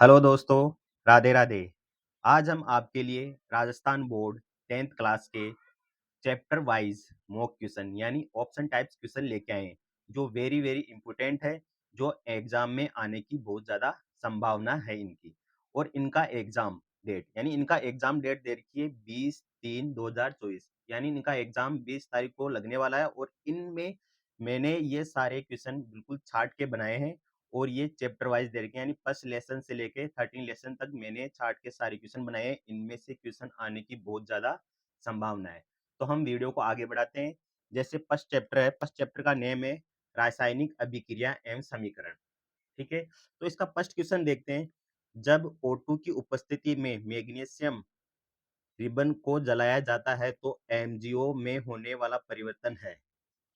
Hello दोस्तों, राधे राधे। आज हम आपके लिए राजस्थान बोर्ड 10th क्लास के चैप्टर वाइज मॉक क्वेश्चन यानी ऑप्शन टाइप्स क्वेश्चन लेके आए हैं, जो वेरी वेरी इंपॉर्टेंट है, जो एग्जाम में आने की बहुत ज़्यादा संभावना है इनकी। और इनका एग्जाम डेट दे रखी है 20/3/2024, यानी इनका एग्जाम 20 तारीख को लगने वाला है। और इनमें मैंने ये सारे क्वेश्चन बिल्कुल छाट के बनाए हैं, और ये चैप्टर वाइज दे रखे हैं, यानी फर्स्ट लेसन से लेके 13 लेसन तक मैंने छाट के सारे क्वेश्चन बनाए हैं। इनमें से क्वेश्चन आने की बहुत ज्यादा संभावना है। तो हम वीडियो को आगे बढ़ाते हैं। जैसे फर्स्ट चैप्टर है, फर्स्ट चैप्टर का नेम है रासायनिक अभिक्रिया एवं समीकरण। ठीक है, तो इसका फर्स्ट क्वेश्चन देखते हैं। जब O2 की उपस्थिति में मैग्नीशियम रिबन को जलाया जाता है तो MgO में होने वाला परिवर्तन है,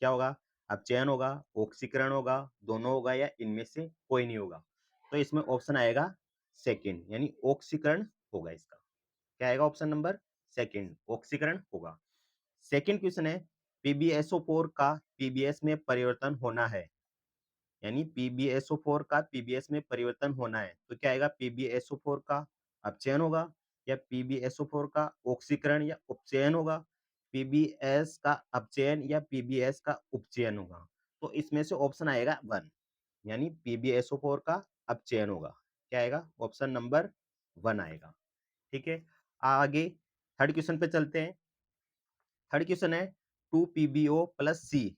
क्या होगा? अपचयन होगा, ऑक्सीकरण होगा, दोनों होगा, या इनमें से कोई नहीं होगा? तो इसमें ऑप्शन आएगा सेकंड, यानी ऑक्सीकरण होगा। इसका क्या आएगा? ऑप्शन नंबर सेकंड, ऑक्सीकरण होगा। सेकंड क्वेश्चन है, PbSO4 का PbS में परिवर्तन होना है, यानी PbSO4 का PbS में परिवर्तन होना है, तो क्या आएगा? PbSO4 का अपचयन होगा, या PbSO4 का ऑक्सीकरण या उपचयन होगा, PbS का अपचयन या PbS का उपचयन होगा? तो इसमें से ऑप्शन आएगा 1, यानी PbSO4 का अपचयन होगा। क्या आएगा? ऑप्शन नंबर 1 आएगा। ठीक है, आगे थर्ड क्वेश्चन पे चलते हैं। थर्ड क्वेश्चन है 2PbO प्लस सी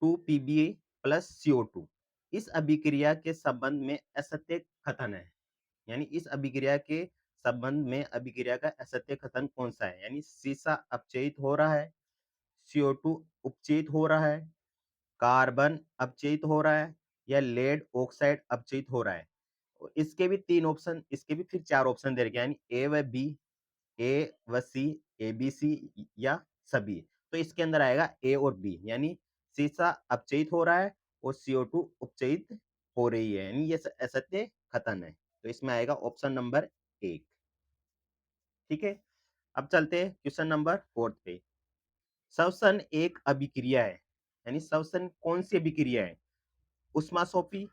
2Pba प्लस CO2 इस अभिक्रिया के संबंध में असत्य कथन है, यानी इस अभिक्रिया के संबंध में अभिक्रिया का असत्य कथन कौन सा है? यानी सीसा अपचयित हो रहा है, CO2 उपचयित हो रहा है, कार्बन अपचयित हो रहा है, या लेड ऑक्साइड अपचयित हो रहा है? और इसके भी तीन ऑप्शन, इसके भी फिर चार ऑप्शन दे रखे हैं, यानी ए व बी, ए व सी, ए बी सी, या सभी। तो इसके अंदर आएगा ए और बी, यानी सीसा अपचयित हो रहा है और CO2 उपचयित हो रही है, यानी ये असत्य कथन है। तो इसमें आएगा ऑप्शन नंबर 1। ठीक है, अब चलते हैं क्वेश्चन नंबर 4 पे। श्वसन एक अभिक्रिया है, यानी श्वसन कौन सी अभिक्रिया है? उष्मासोपी,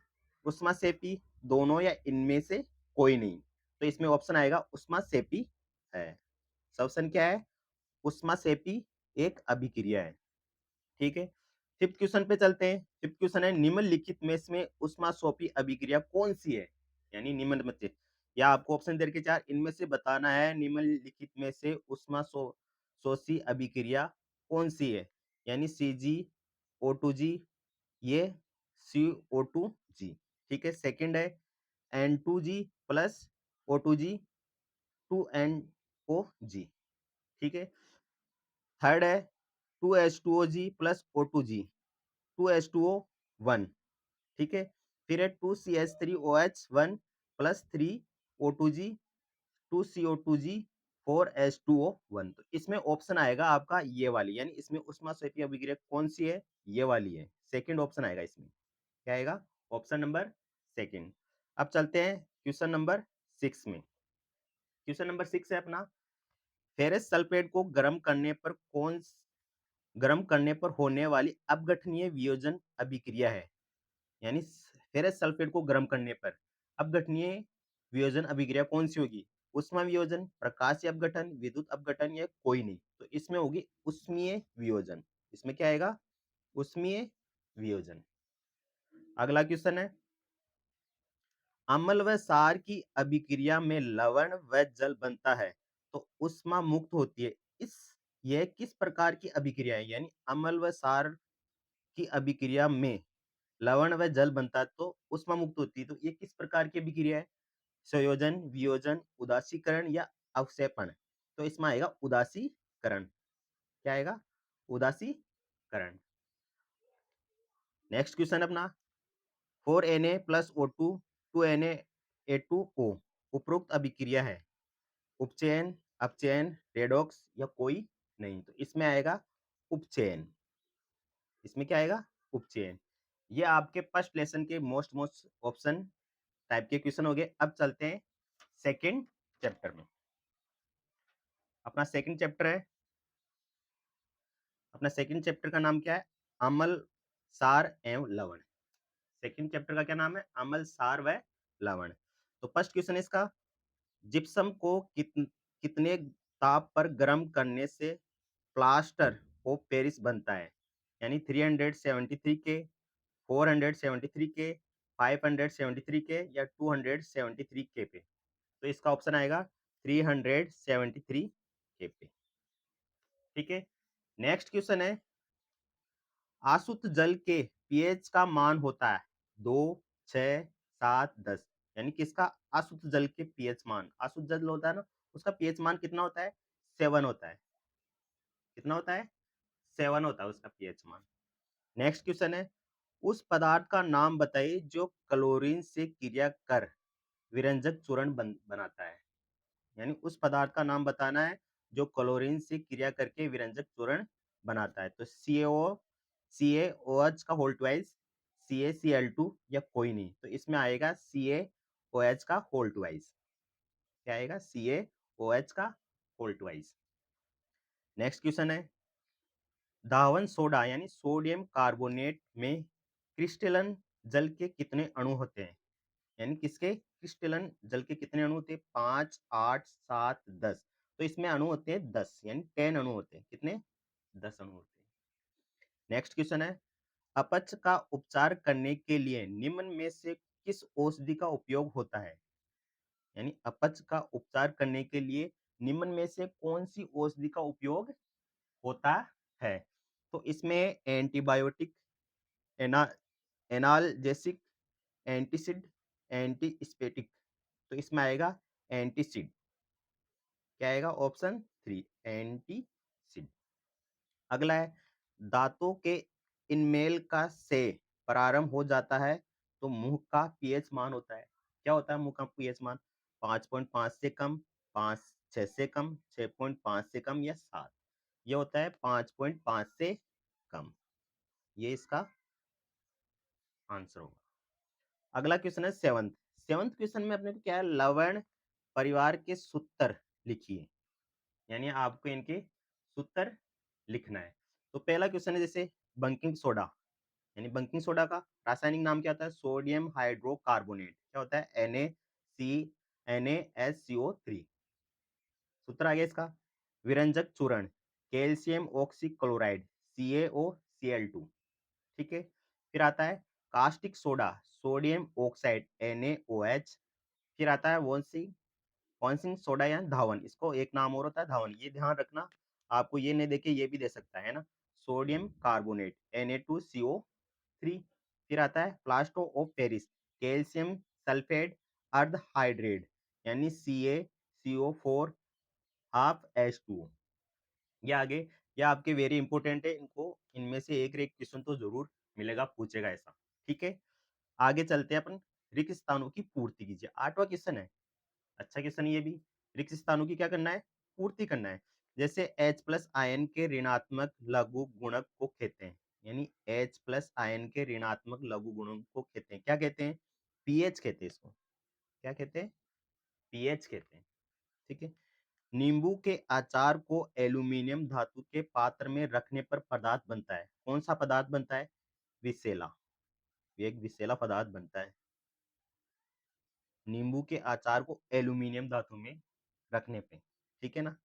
उष्मासेपी, दोनों, या इनमें से कोई नहीं? तो इसमें ऑप्शन आएगा उष्मासेपी है। श्वसन क्या है? उष्मासेपी एक अभिक्रिया है। ठीक है, फिफ्थ क्वेश्चन पे चलते हैं। फिफ्थ क्वेश्चन है, निम्नलिखित में से उष्मासोपी अभिक्रिया कौन सी है? यानी निम्न में से, या आपको ऑप्शन दे रखे चार, इनमें से बताना है निम्नलिखित में से उष्मासोषी अभिक्रिया कौन सी है? यानी CgO2g, ये CO2g। ठीक है, सेकंड है N2g प्लस O2g 2NOG। ठीक है, थर्ड है 2H2OG प्लस O2g 2H2O1। ठीक है, फिर है 2CH3OH1 plus 3O2g 2CO2g 4H2O1। तो इसमें ऑप्शन आएगा आपका ये वाली, यानी इसमें उष्मासेपी अभिक्रिया कौन सी है? ये वाली है, सेकंड ऑप्शन आएगा इसमें। क्या आएगा? Option number second. अब चलते हैं क्वेश्चन नंबर 6 में। क्वेश्चन नंबर 6 है अपना, फेरस सल्फेट को गर्म करने पर होने वाली अपघटनीय वियोजन अभिक्रिया है, यानी फेरस सल्फेट को गर्म करने पर अपघटनीय वियोजन अभिक्रिया कौन सी होगी? उष्मा वियोजन, प्रकाशीय अपघटन, विद्युत अपघटन, या कोई नहीं? तो इसमें होगी उष्मीय वियोजन। इसमें क्या आएगा? उष्मीय वियोजन। अगला क्वेश्चन है, अम्ल व सार की अभिक्रिया में लवण व जल बनता है तो उष्मा मुक्त होती है, इस यह किस प्रकार की अभिक्रिया है? यानी अम्ल व सार की अभिक्रिया में लवण व जल बनता है तो उष्मा मुक्त होती है, तो ये किस प्रकार की अभिक्रिया है? संयोजन, वियोजन, उदासीकरण, या अवक्षेपण? तो इसमें आएगा उदासीकरण। क्या आएगा? उदासीकरण। नेक्स्ट क्वेश्चन अपना, 4Na प्लस O2 2Na2O उपरोक्त अभिक्रिया है, उपचयन, अपचयन, रेडॉक्स, या कोई नहीं? तो इसमें आएगा उपचयन। इसमें क्या आएगा? उपचयन। ये आपके फर्स्ट लेसन के मोस्ट मोस्ट ऑप्शन टाइप के क्वेश्चन हो गए। अब चलते हैं सेकंड चैप्टर में। अपना सेकंड चैप्टर है, अपना सेकंड चैप्टर का नाम क्या है? अम्ल, सार एवं लवण। सेकंड चैप्टर का क्या नाम है? अम्ल, सार व लवण। तो फर्स्ट क्वेश्चन है इसका, जिप्सम को कितने ताप पर गर्म करने से प्लास्टर ऑफ पेरिस बनता है? यानी 373 के, 473 के, 573 के या 273 के पे? तो इसका ऑप्शन आएगा 373 के पे। ठीक है, नेक्स्ट क्वेश्चन है, आशुद्ध जल के पीएच का मान होता है 2, 6, 7, 10। यानी किसका अशुद्ध जल के पीएच मान, अशुद्ध जल होता है ना, उसका पीएच मान कितना होता है? 7 होता है। कितना होता है? 7 होता है उसका पीएच मान। नेक्स्ट क्वेश्चन है, उस पदार्थ का नाम बताइए जो क्लोरीन से क्रिया कर विरंजक चूर्ण बनाता है। यानी उस पदार्थ का नाम बताना है जो क्लोरीन से क्रिया करके विरंजक चूर्ण बनाता है। तो CaOH का होल ट्वाइस, CaCl2 या कोई नहीं, तो इसमें आएगा CaOH का होल ट्वाइस। क्या आएगा? CaOH का होल ट्वाइस। नेक्स्ट क्वेश्चन है, धावन सोडा यानी सोडियम कार्बोनेट में क्रिस्टलन जल के कितने अणु होते हैं? यानी किसके क्रिस्टलन जल के कितने अणु होते हैं? 5, 8, 7, 10। तो इसमें अणु होते हैं 10, यानी 10 अणु होते हैं। कितने? 10 अणु होते हैं। नेक्स्ट क्वेश्चन है, अपच का उपचार करने के लिए निम्न में से किस औषधि का उपयोग होता है? यानी अपच का उपचार करने के लिए निम्न में से कौन सी औषधि का उपयोग होता है? तो इसमें एंटीबायोटिक, एना एनाल्जेसिक, एंटीसिड, एंटीस्पेटिक। तो इसमें आएगा एंटीसिड। क्या आएगा? ऑप्शन 3, एंटीसिड। अगला है, दांतों के इनमेल का से प्रारंभ हो जाता है तो मुंह का पीएच मान होता है। क्या होता है मुंह का पीएच मान? 5.5 से कम, 5, 6 से कम, 6.5 से कम या 7। ये होता है 5.5 से कम। ये इसका आंसर होगा। अगला क्वेश्चन है सेवंथ। सेवंथ क्वेश्चन में अपने को क्या है, लवण परिवार के सूत्र लिखिए। यानी आपको इनके सूत्र लिखना है। तो पहला क्वेश्चन है जैसे बंकिंग सोडा, यानी बंकिंग सोडा का रासायनिक नाम क्या होता है? Sodium hydrocarbonate. क्या होता है? NaCnHCO3। सूत्र आ गया इसका। विरंजक चूर्ण कैल्शियम ऑक्सीक्लोराइड, CaOCl2। ठीक है, फिर आता है caustic soda, sodium oxide, NaOH। फिर आता है वॉन्सिंग सोडा या धावन, इसको एक नाम और होता है धावन, ये ध्यान रखना। आपको ये नहीं देखे ये भी दे सकता है ना। Sodium carbonate, Na2CO3। फिर आता है plaster of Paris, calcium sulphate अर्ध हाइड्रेट, यानी CaCO4 हाफ H2O। ये आगे, ये आपके वेरी इंपॉर्टेंट है, इनको इनमें से एक क्वेश्चन तो जरूर मिलेगा, पूछेगा ऐसा। ठीक है, आगे चलते हैं अपन। रिक्त स्थानों की पूर्ति कीजिए, 8वां क्वेश्चन है। अच्छा क्वेश्चन ये भी, रिक्त स्थानों की क्या करना है? पूर्ति करना है। जैसे H प्लस आयन के ऋणात्मक लघु गुणक को कहते हैं, यानी H प्लस आयन के ऋणात्मक लघु गुणक को कहते हैं, क्या कहते हैं? पीएच कहते हैं इसको। क्या कहते हैं? पीएच कहते हैं। ठीक है, नींबू के अचार को एल्यूमिनियम धातु के पात्र में रखने पर पदार्थ बनता है। कौन सा पदार्थ बनता है? विसेला। ये एक विसेला पदार्थ बनता है नींबू के अचार को एल्यूमिनियम धातु में रखने पे। ठीक है ना।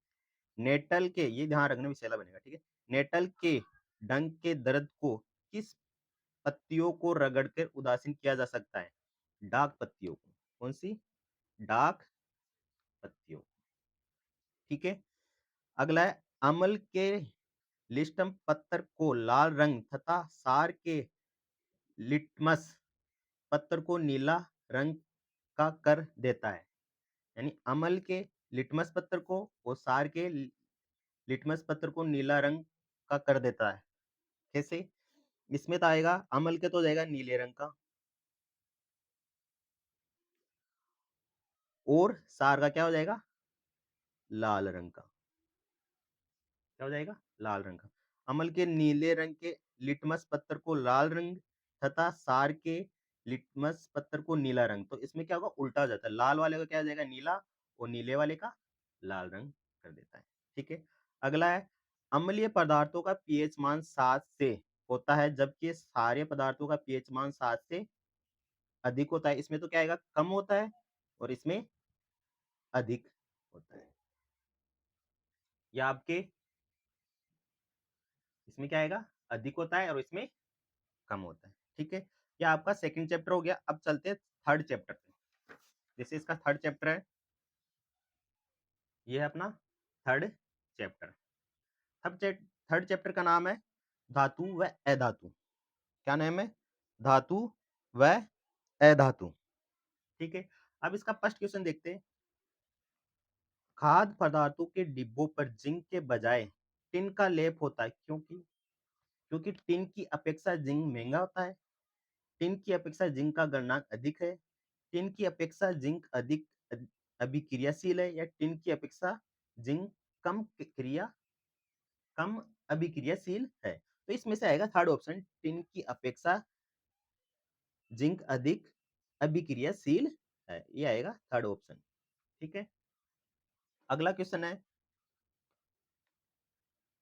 नेटल के, ये ध्यान रखना, विषैला बनेगा। ठीक है, नेटल के डंक के दर्द को किस पत्तियों को रगड़कर उदासीन किया जा सकता है? डाक पत्तियों को। कौन सी? डाक पत्तियों। ठीक है, अगला है, अमल के लिस्टम पत्थर को लाल रंग तथा सार के लिटमस पत्थर को नीला रंग का कर देता है। यानी अमल के लिटमस पत्थर को और सार के लिटमस पत्थर को नीला रंग का कर देता है। कैसे? इसमें तो आएगा, अमल के तो हो जाएगा नीले रंग का, और सार का क्या हो जाएगा? लाल रंग का। क्या हो जाएगा? लाल रंग का। अमल के नीले रंग के लिटमस पत्थर को लाल रंग तथा सार के लिटमस पत्थर को नीला रंग। तो इसमें क्या होगा? उल्टा हो जाता है, लाल वाले का क्या हो जाएगा? नीला, और नीले वाले का लाल रंग कर देता है। ठीक है, अगला है, अम्लीय पदार्थों का पीएच मान 7 से होता है जबकि सारे पदार्थों का पीएच मान 7 से अधिक होता है। इसमें तो क्या आएगा? कम होता है, और इसमें अधिक होता है। या आपके इसमें क्या आएगा, अधिक होता है और इसमें कम होता है। ठीक है, या आपका सेकंड चैप्टर हो गया। अब चलते हैं थर्ड चैप्टर पे। जैसे इसका थर्ड चैप्टर है, ये है अपना थर्ड चैप्टर। थर्ड चैप्टर का नाम है धातु व अधातु। क्या नाम है? धातु व अधातु। ठीक है, अब इसका फर्स्ट क्वेश्चन देखते हैं। खाद्य पदार्थों के डिब्बों पर जिंक के बजाय टिन का लेप होता है, क्योंकि क्योंकि टिन की अपेक्षा जिंक महंगा होता है। टिन की अपेक्षा जिंक का गलनांक अधिक है। टिन की अपेक्षा जिंक अधिक अभिक्रियाशील है, या टिन की अपेक्षा जिंक कम अभिक्रियाशील है। तो इसमें से आएगा थर्ड ऑप्शन, टिन की अपेक्षा जिंक अधिक अभिक्रियाशील है, ये आएगा थर्ड ऑप्शन। ठीक है, अगला क्वेश्चन है,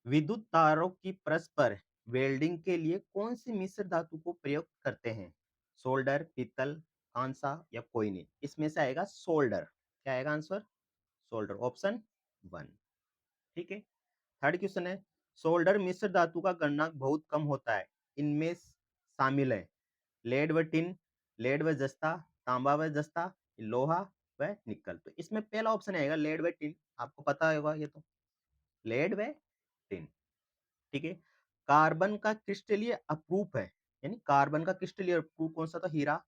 विद्युत तारों की परस्पर वेल्डिंग के लिए कौन सी मिश्र धातु को प्रयोग करते हैं? सोल्डर, पीतल, कांसा या कोई नहीं। इसमें से आएगा सोल्डर। क्या आएगा आंसर? Solder, option 1। ठीक है, थर्ड क्वेश्चन है, सोल्डर मिश्र धातु का गलनांक बहुत कम होता है। इनमें शामिल है लेड व टिन, लेड व जस्ता, तांबा व जस्ता, लोहा व निकल। तो इसमें पहला ऑप्शन आएगा लेड व टिन। आपको पता होगा ये तो, लेड व टिन। ठीक है, कार्बन का क्रिस्टलीय अपरूप है, यानी कार्बन का क्रिस्टलीय अपरूप कौन सा था? हीरा,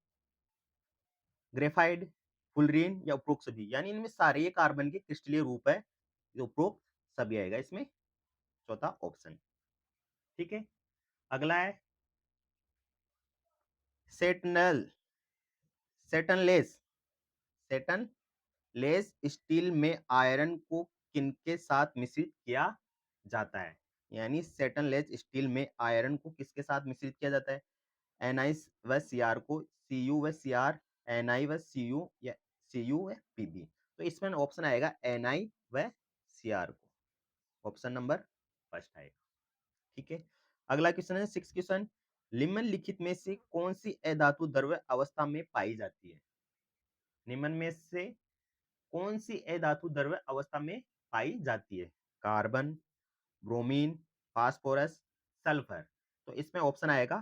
ग्रेफाइट, फुलरीन या उपरोक्त सभी। यानी इनमें सारे ये कार्बन के क्रिस्टलीय रूप है, जो उपरोक्त सभी आएगा इसमें, चौथा ऑप्शन। ठीक है, अगला है सेटनल सेटनलेस सेटनलेस स्टील में आयरन को किनके साथ मिश्रित किया जाता है? यानी सेटनलेस स्टील में आयरन को किसके साथ मिश्रित किया जाता है? एनआई व सीआर को, सीयू व सीआर, एनआई व सीयू, या सीयू व पीबी। तो इसमें ऑप्शन आएगा एनआई व सीआर को, ऑप्शन नंबर फर्स्ट आएगा। ठीक है, अगला क्वेश्चन है सिक्स क्वेश्चन, निम्नलिखित में से कौन सी अधातु द्रव्य अवस्था में पाई जाती है? निम्न में से कौन सी अधातु द्रव्य अवस्था में पाई जाती है? Carbon, bromine, phosphorus, sulphur. तो इसमें ऑप्शन आएगा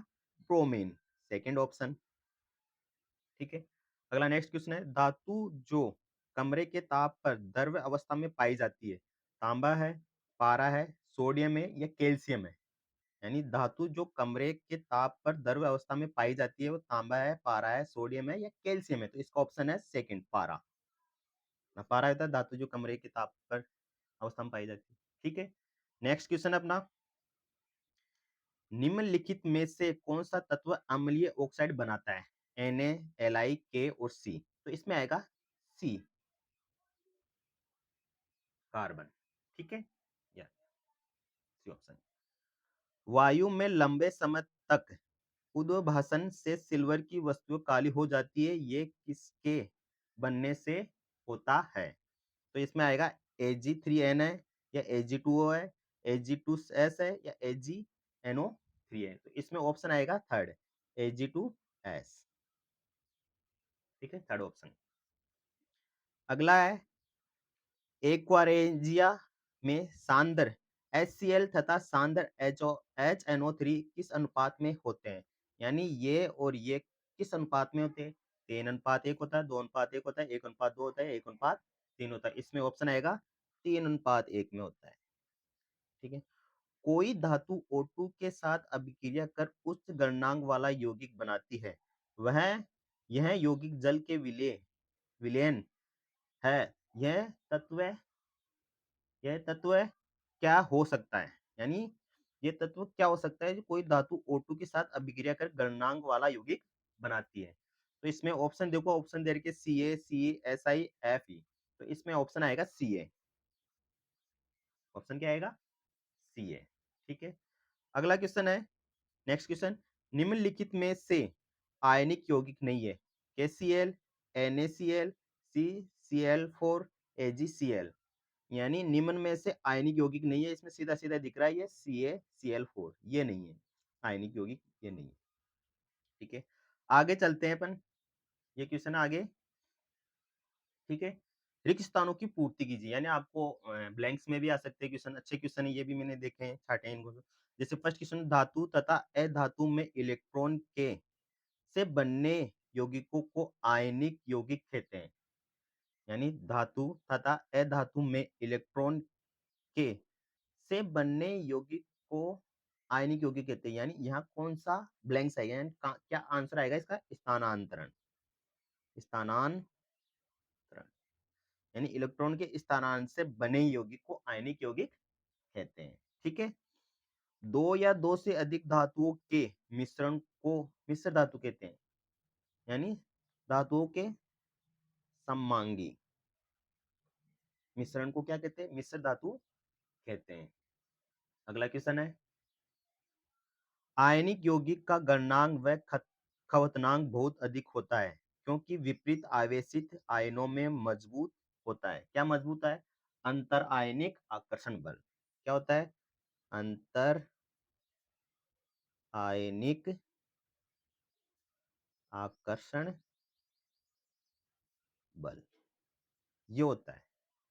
ब्रोमीन, सेकंड ऑप्शन। ठीक है, अगला नेक्स्ट क्वेश्चन है, धातु जो कमरे के ताप पर द्रव्य अवस्था में पाई जाती है, तांबा है, पारा है, सोडियम है या कैल्शियम है? यानी धातु जो कमरे के ताप पर द्रव्य अवस्था में पाई जाती है, वो तांबा है, पारा है, सोडियम है या कैल्शियम है? तो इसका ऑप्शन है सेकंड, पारा। पारा होता है धातु जो कमरे के ताप पर अवस्था में पाई जाती है। ठीक है, नेक्स्ट क्वेश्चन अपना, निम्नलिखित में से कौन सा तत्व अम्लीय ऑक्साइड बनाता है? Na, Li, K और C। तो इसमें आएगा C, कार्बन। ठीक है, या सी ऑप्शन। वायु में लंबे समय तक उद्भासन से सिल्वर की वस्तु काली हो जाती है, ये किसके बनने से होता है? तो इसमें आएगा Ag3n है, या Ag2O है, Ag2S है या AgNO3 है। तो इसमें ऑप्शन आएगा थर्ड, Ag2S। ठीक है, थर्ड ऑप्शन। अगला है, एक्वारेजिया में सांद्र HCl तथा सांद्र HNO3 किस अनुपात में होते हैं? यानी ये और ये किस अनुपात में होते हैं? 3:1 होता है, 2:1 होता है, 1:2 होता है, 1:3 होता है। इसमें ऑप्शन आएगा 3:1 में होता है। ठीक है, कोई धातु O2 के साथ अभिक्रिया कर उच्च गलनांक वाला यौगिक बनाती है, वह यह यौगिक जल के विलयन है। यह तत्व यह तत्व क्या हो सकता है? यानी ये तत्व क्या हो सकता है जो कोई धातु O2 के साथ अभिक्रिया कर गलनांक वाला यौगिक बनाती है? तो इसमें ऑप्शन देखो, ऑप्शन दे रखे Ca, Ce, Si, Fe। तो इसमें ऑप्शन आएगा Ca। ऑप्शन क्या आएगा? Ca। ठीक है, अगला क्वेश्चन है, नेक्स्ट क्वेश्चन, निम्नलिखित में से आयनिक यौगिक नहीं है? KCl, NaCl, CCl4, AgCl। यानी निम्न में से आयनिक यौगिक नहीं है। इसमें सीधा सीधा दिख रहा है ये CaCl4, ये नहीं है आयनिक यौगिक, ये नहीं है। ठीक है, आगे चलते हैं अपन, ये क्वेश्चन आगे, ठीक है। रिक्त स्थानों की पूर्ति कीजिए, यानी आपको ब्लैंक्स में भी आ सकते हैं क्वेश्चन, अच्छे क्वेश्चन है ये भी, मैंने देखे हैं, छाटे हैं इनको। जैसे फर्स्ट क्वेश्चन, धातु तथा अधातु में इलेक्ट्रॉन के से बनने यौगिकों को आयनिक यौगिक कहते हैं। यानी धातु तथा अधातु में इलेक्ट्रॉन के से बनने यौगिक को आयनिक यौगिक कहते हैं। यानी यहाँ कौन सा ब्लैंक्स आएगा, यानी क्या आंसर आएगा इसका, स्थानांतरण। स्थानांतरण यानी इलेक्ट्रॉन के स्थानांतरण से बने यौगिक को आयनिक यौगिक कहते हैं। ठीक है। दो या दो से अधिक धातुओं के मिश्रण को मिश्र धातु कहते हैं। यानी धातुओं के सममांगी मिश्रण को क्या कहते हैं, मिश्र धातु कहते हैं। अगला क्वेश्चन है, आयनिक यौगिक का गलनांक व खवतनांक बहुत अधिक होता है क्योंकि विपरीत आवेशित आयनों में मजबूत होता है। क्या मजबूत है, अंतर आयनिक आकर्षण बल। क्या होता है, अंतर आयनिक आकर्षण बल, ये होता है।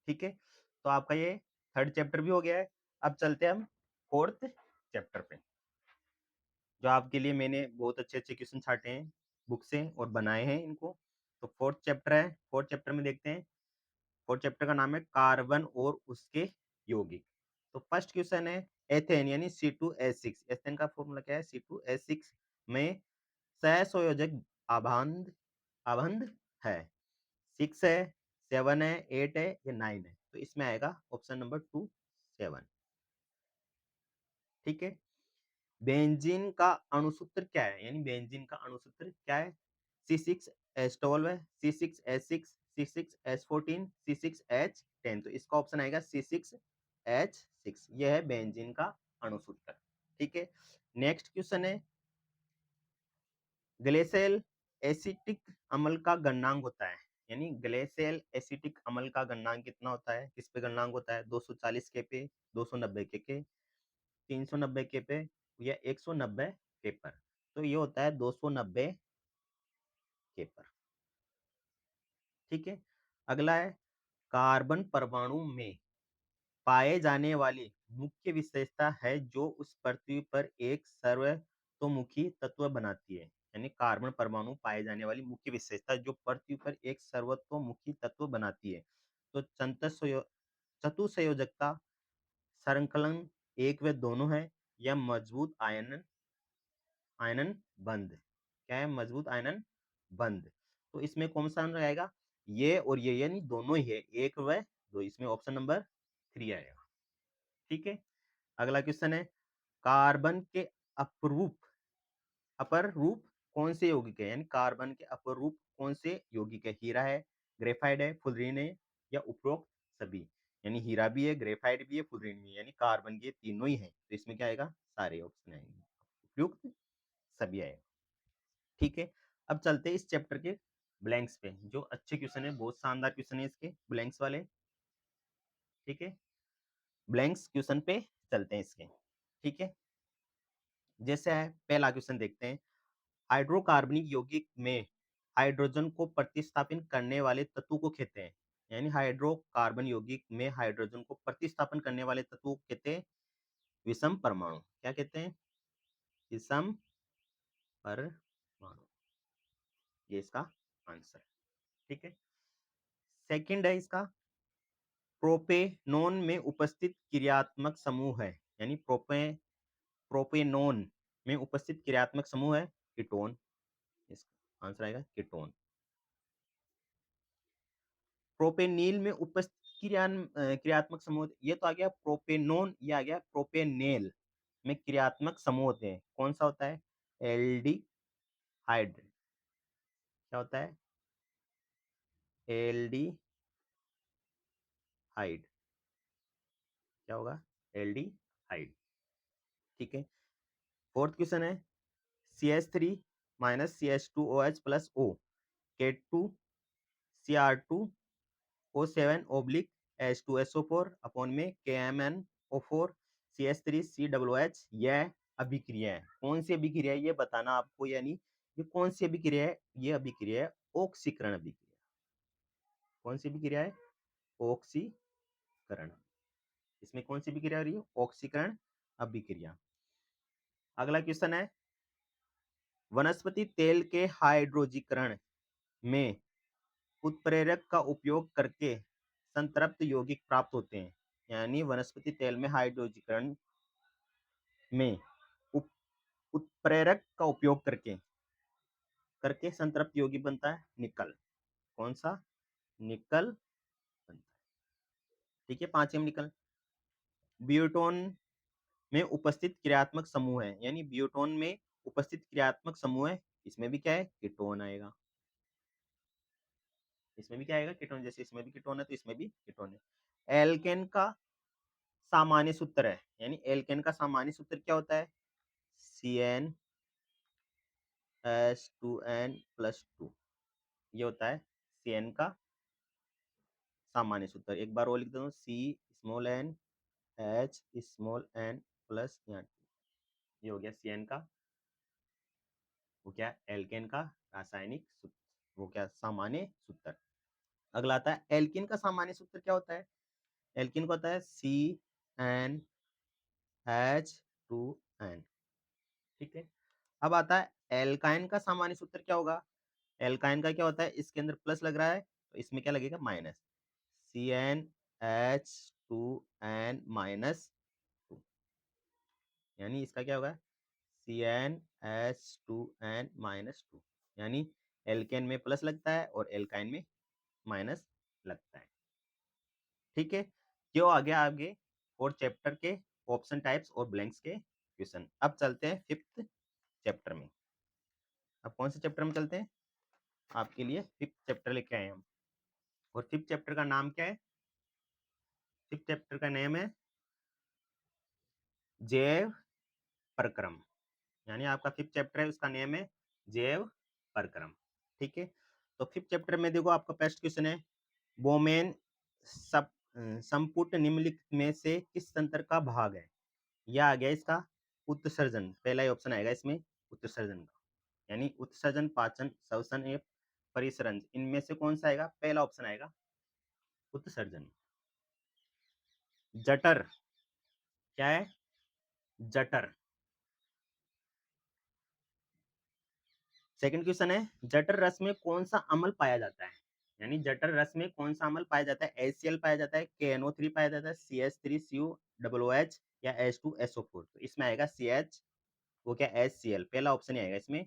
ठीक है। तो आपका ये थर्ड चैप्टर भी हो गया है। अब चलते हैं हम फोर्थ चैप्टर पे, जो आपके लिए मैंने बहुत अच्छे अच्छे क्वेश्चन छाटे हैं बुक से और बनाए हैं इनको। तो फोर्थ चैप्टर है, फोर्थ चैप्टर में देखते हैं। फोर्थ चैप्टर का नाम है कार्बन और उसके यौगिक। तो फर्स्ट क्वेश्चन है, एथेन यानी C2H6। एथेन का फॉर्मूला क्या है, C2H6 में सहसंयोजक आबंध आबंध है, 6 है, 7 है, 8 है या 9 है। तो इसमें आएगा ऑप्शन नंबर 2, 7। ठीक है। बेंजीन का अणुसूत्र क्या है, यानी बेंजीन का अणुसूत्र क्या है, C6H12 है, C6H6, C6H14, C6H10। तो इसका ऑप्शन आएगा C6H6। यह है बेंजीन का अणुसूत्र। ठीक है। नेक्स्ट क्वेश्चन है, ग्लेशियल एसिटिक अम्ल का गलनांक होता है, यानी ग्लेशियल एसिटिक अम्ल का गलनांक कितना होता है, किस पे गलनांक होता है, 240 के पे, 290 के 390 के पे या 190 के पर। तो ये होता है 290 के पर। ठीक है। अगला है, कार्बन परमाणु में पाए जाने वाली मुख्य विशेषता है जो उस पृथ्वी पर एक सर्वतोमुखी तत्व बनाती है। यानी कार्बन परमाणु पाए जाने वाली मुख्य विशेषता जो पृथ्वी पर एक सर्वतोमुखी तत्व बनाती है। तो चतुसंयोजकता, संकलन एक व दोनों है, या मजबूत आयनन आयनन बंध। क्या है, मजबूत आयनन बंध। तो इसमें कौन सा आंसर आएगा, ये और ये, यानी दोनों ही है, एक व दो। इसमें ऑप्शन नंबर 3 आएगा। ठीक है। अगला क्वेश्चन है, कार्बन के अपरूप अपर रूप कौन से यौगिक है, यानी कार्बन के अपर रूप कौन से यौगिक है, हीरा है, ग्रेफाइट है, फुलरीन है या उपरोक्त सभी। यानी हीरा भी है, ग्रेफाइट भी है, फुलरीन भी है, यानी कार्बन के तीनों ही है। तो इसमें क्या आएगा, सारे ऑप्शन आएंगे, उपयुक्त सभी आएगा। ठीक है। अब चलते हैं इस चैप्टर के ब्लैंक्स पे, जो अच्छे क्वेश्चन है, बहुत शानदार क्वेश्चन है इसके ब्लैंक्स वाले। ठीक है। ब्लैंक्स क्वेश्चन पे चलते हैं इसके। ठीक है। जैसे है, पहला क्वेश्चन देखते हैं, हाइड्रोकार्बनिक यौगिक में हाइड्रोजन को प्रतिस्थापन करने वाले तत्व को कहते हैं। यानी हाइड्रोकार्बन यौगिक में हाइड्रोजन को प्रतिस्थापन करने वाले तत्व को कहते हैं विषम परमाणु। क्या कहते हैं, विषम परमाणु। ये इसका आंसर है। ठीक है। सेकंड है इसका, प्रोपेनॉन में उपस्थित क्रियात्मक समूह है, यानी प्रोपेनॉन में उपस्थित क्रियात्मक समूह है कीटोन। इसका आंसर आएगा कीटोन। प्रोपेनिल में उपस्थित क्रियात्मक समूह, ये तो आ गया प्रोपेनॉन, ये आ गया प्रोपेनेल में क्रियात्मक समूह होते हैं। कौन सा होता है, एल्डिहाइड। क्या होता है, एल्डिहाइड। क्या होगा, एल्डिहाइड। ठीक है। फोर्थ क्वेश्चन है, CH3 minus CH2OH plus O K2CR2O7 upon में KMnO4 CH3COOH। यह अभिक्रिया है, कौन सी अभिक्रिया है ये बताना आपको, यानी ये कौन सी अभिक्रिया है, ये अभिक्रिया है ऑक्सीकरण अभिक्रिया। कौन सी अभिक्रिया है? ऑक्सीकरण। इसमें कौन सी अभिक्रिया हो रही है? ऑक्सीकरण अभिक्रिया। अगला क्वेश्चन है, वनस्पति तेल के हाइड्रोजीकरण में उत्प्रेरक का उपयोग करके संतृप्त यौगिक प्राप्त होते हैं। यानी वनस्पति तेल में हाइड्रोजीकरण में उत्प्रेरक का उपयोग करके करके संतृप्त यौगिक बनता है निकल। कौन सा? निकल बनता है। ठीक है, 5 निकल। ब्यूटोन में उपस्थित क्रियात्मक समूह है, यानी ब्यूटोन में उपस्थित क्रियात्मक समूह है, इसमें भी क्या है? कीटोन आएगा। इसमें भी क्या आएगा? कीटोन। जैसे इसमें भी कीटोन है तो इसमें भी कीटोन है। एल्केन का सामान्य सूत्र है, यानी एल्केन का सामान्य सूत्र क्या होता है? CN H2N+2, ये होता है CN का सामान्य सूत्र। एक बार वो लिख देता हूँ, C(n) H(n) प्लस यहाँ 2, ये हो गया CN का, वो क्या? एल्केन का रासायनिक सूत्र, वो क्या? सामान्य सूत्र। अगला आता है एल्किन का सामान्य सूत्र क्या होता है? एल्किन का होता है CnH2n। ठीक है, अब आता है एल्काइन का सामान्य सूत्र क्या होगा? एल्काइन का क्या होता है? इसके अंदर प्लस लग रहा है तो इसमें क्या लगेगा? माइनस। CnH2n-2, यानी इसका क्या होगा? CnH2n-2, यानी एल्केन में प्लस लगता है और एल्काइन में माइनस लगता है। ठीक है, क्यों आगे आगे और चैप्टर के ऑप्शन टाइप्स और ब्लैंक्स के क्वेश्चन। अब चलते हैं 5th चैप्टर में। अब कौन से चैप्टर में चलते हैं? आपके लिए 5th चैप्टर लेके आए हम, और 5th चैप्टर का नाम क्या है? 5th चैप्टर का नेम है जैव प्रक्रम, यानी आपका 5th चैप्टर है उसका नेम है जैव प्रक्रम। ठीक है, तो 5th चैप्टर में देखो आपका फर्स्ट क्वेश्चन है, बोमेन सब संपुट निम्नलिखित में से किस तंत्र का भाग है? यह आ गया इसका उत्सर्जन, पहला ही ऑप्शन आएगा इसमें उत्सर्जन का, यानी उत्सर्जन, पाचन, श्वसन एवं परिसरंज, इनमें से कौन सा आएगा? पहला ऑप्शन आएगा उत्सर्जन। जठर क्या है? जठर। सेकंड क्वेश्चन है, जठर रस में कौन सा अम्ल पाया जाता है? यानी जठर रस में कौन सा अम्ल पाया जाता है? HCl पाया जाता है, KNO3 पाया जाता है, CH3COOH या H2SO4? तो इसमें आएगा CH, वो क्या? HCl, पहला ऑप्शन ही आएगा इसमें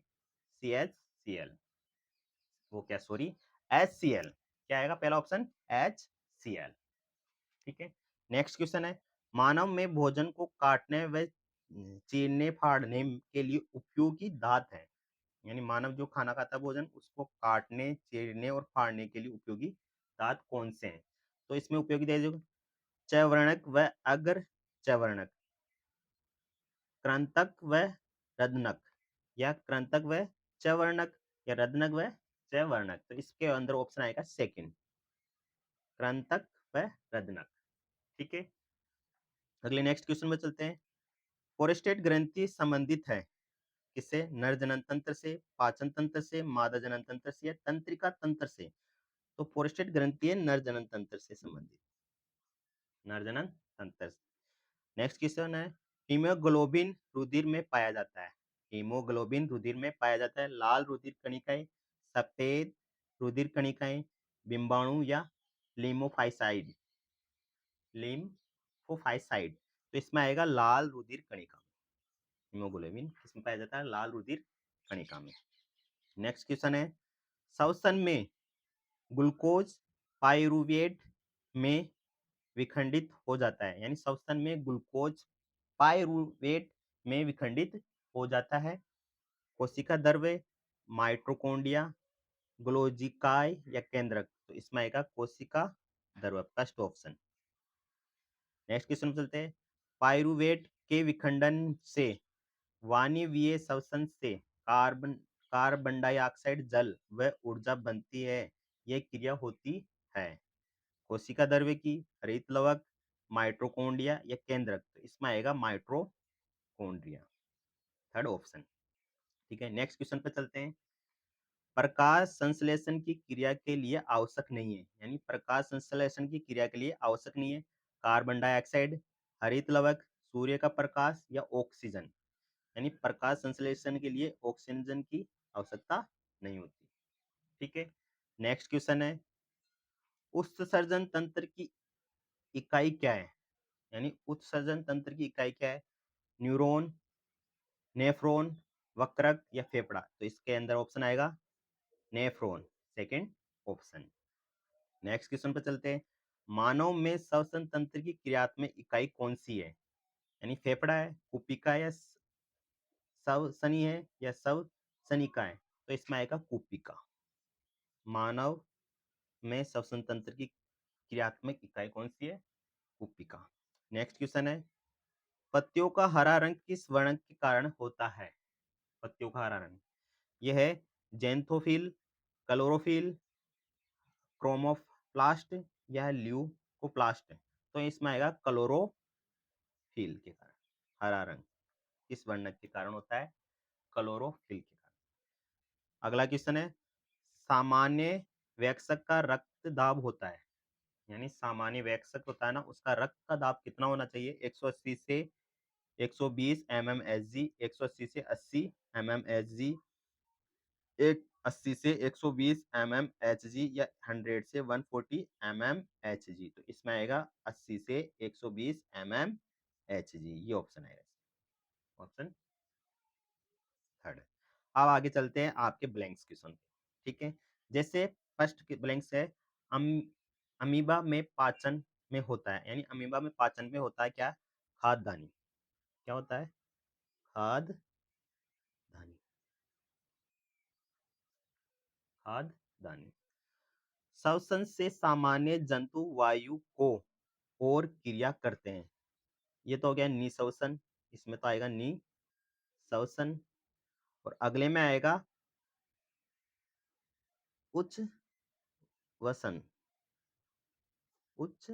CHCl, वो क्या? सॉरी, HCl, क्या आएगा पहला ऑप्शन? HCl। ठीक है, नेक्स्ट क्वेश्चन है, मानव में भोजन को काटने व चीरने फाड़ने के लिए उपयोगी दांत है, यानी मानव जो खाना खाता है भोजन, उसको काटने, चीरने और फाड़ने के लिए उपयोगी दांत कौन से हैं? तो इसमें उपयोगी दे दो, चवर्णक व अग्र चवर्णक, कृंतक व रदनक, या कृंतक व चवर्णक, या रदनक व चवर्णक। तो इसके अंदर ऑप्शन आएगा सेकंड, कृंतक व रदनक। ठीक है, अगले नेक्स्ट क्वेश्चन में चलते हैं, फोरेस्टेट ग्रंथि संबंधित है किससे? नर जनन तंत्र से, पाचन तंत्र से, मादा जनन तंत्र से, या तंत्रिका तंत्र से? तो फोरेस्टेट ग्रंथि है नर जनन तंत्र से संबंधित, नर जनन तंत्र से। नेक्स्ट क्वेश्चन है, हीमोग्लोबिन रुधिर में पाया जाता है, हीमोग्लोबिन रुधिर में पाया जाता है लाल रुधिर कणिकाएं, सफेद रुधिर कणिकाएं, बिंबाणु या लिम्फोसाइट, लिम्फोसाइट? तो इसमें आएगा लाल रुधिर कणिका, हीमोग्लोबिन इसमें पाया जाता है लाल रुधिर कणिका में। नेक्स्ट क्वेश्चन है, श्वसन में ग्लूकोज पाइरूवेट में विखंडित हो जाता है, यानी श्वसन में ग्लूकोज पाइरूवेट में विखंडित हो जाता है, कोशिका द्रव्य, माइटोकॉन्ड्रिया, ग्लोजिकाय या केंद्रक? तो इसमें आएगा कोशिका द्रव्य, फर्स्ट ऑप्शन। नेक्स्ट क्वेश्चन में चलते हैं, पाइरूवेट के विखंडन से वायवीय श्वसन से कार्बन कार्बन डाइऑक्साइड, जल व ऊर्जा बनती है, यह क्रिया होती है कोशिका द्रव्य की, हरित लवक, माइटोकॉन्ड्रिया या केंद्रक? तो इसमें आएगा माइटोकॉन्ड्रिया, थर्ड ऑप्शन। ठीक है, नेक्स्ट क्वेश्चन पे चलते हैं, प्रकाश संश्लेषण की क्रिया के लिए आवश्यक नहीं है, यानी प्रकाश संश्लेषण की क्रिया के लिए आवश्यक नहीं है। कार्बन डाइऑक्साइड, हरित लवक, सूर्य का प्रकाश या ऑक्सीजन, यानी प्रकाश संश्लेषण के लिए ऑक्सीजन की आवश्यकता नहीं होती। ठीक है, नेक्स्ट क्वेश्चन है, उत्सर्जन तंत्र की इकाई क्या है? यानी उत्सर्जन तंत्र की इकाई क्या है? न्यूरॉन, नेफ्रॉन, वक्रक या फेफड़ा? तो इसके अंदर ऑप्शन आएगा nephron, second option. Next question पर चलते हैं, मानव में श्वसन तंत्र की क्रियात्मक इकाई कौन सी है? यानी फेफड़ा है, कुपिका या श्वसनी है या श्वसनिका है? तो इसमें आएगा कुपिका। मानव में श्वसन तंत्र की क्रियात्मक इकाई कौन सी है? कुपिका। नेक्स्ट क्वेश्चन है, पत्तियों का हरा रंग किस वर्ण के कारण होता है? पत्तियों का हरा रंग, यह है जेंथोफिल, क्लोरोफिल, क्रोमोप्लास्ट या ल्यूकोप्लास्ट? तो इसमें आएगा क्लोरोफिल के कारण। हरा रंग किस वर्ण के कारण होता है? क्लोरोफिल के कारण। अगला क्वेश्चन है, सामान्य वयस्क का रक्त दाब होता है, यानी सामान्य वयस्क होता है ना, उसका रक्त का दाब कितना होना चाहिए? 180 से 120 mmHg, 180 से 80 mmHg, 80 से 120 mmHg या 100 से 140 mmHg? तो इसमें आएगा 80 से 120 mmHg, ये ऑप्शन आएगा, ऑप्शन थर्ड। अब आगे चलते हैं आपके ब्लैंक्स क्वेश्चन। ठीक है, जैसे फर्स्ट ब्लैंक्स है, अम अमीबा में पाचन में होता है, यानी अमीबा में पाचन में होता है क्या? खाद्यदानी। क्या होता है? खाद्यदानी, खाद्यदानी। श्वसन से सामान्य जंतु वायु को और क्रिया करते हैं, ये तो हो गया निश्वसन, इसमें तो आएगा निश्वसन। और अगले में आएगा उच्च वसन, उच्च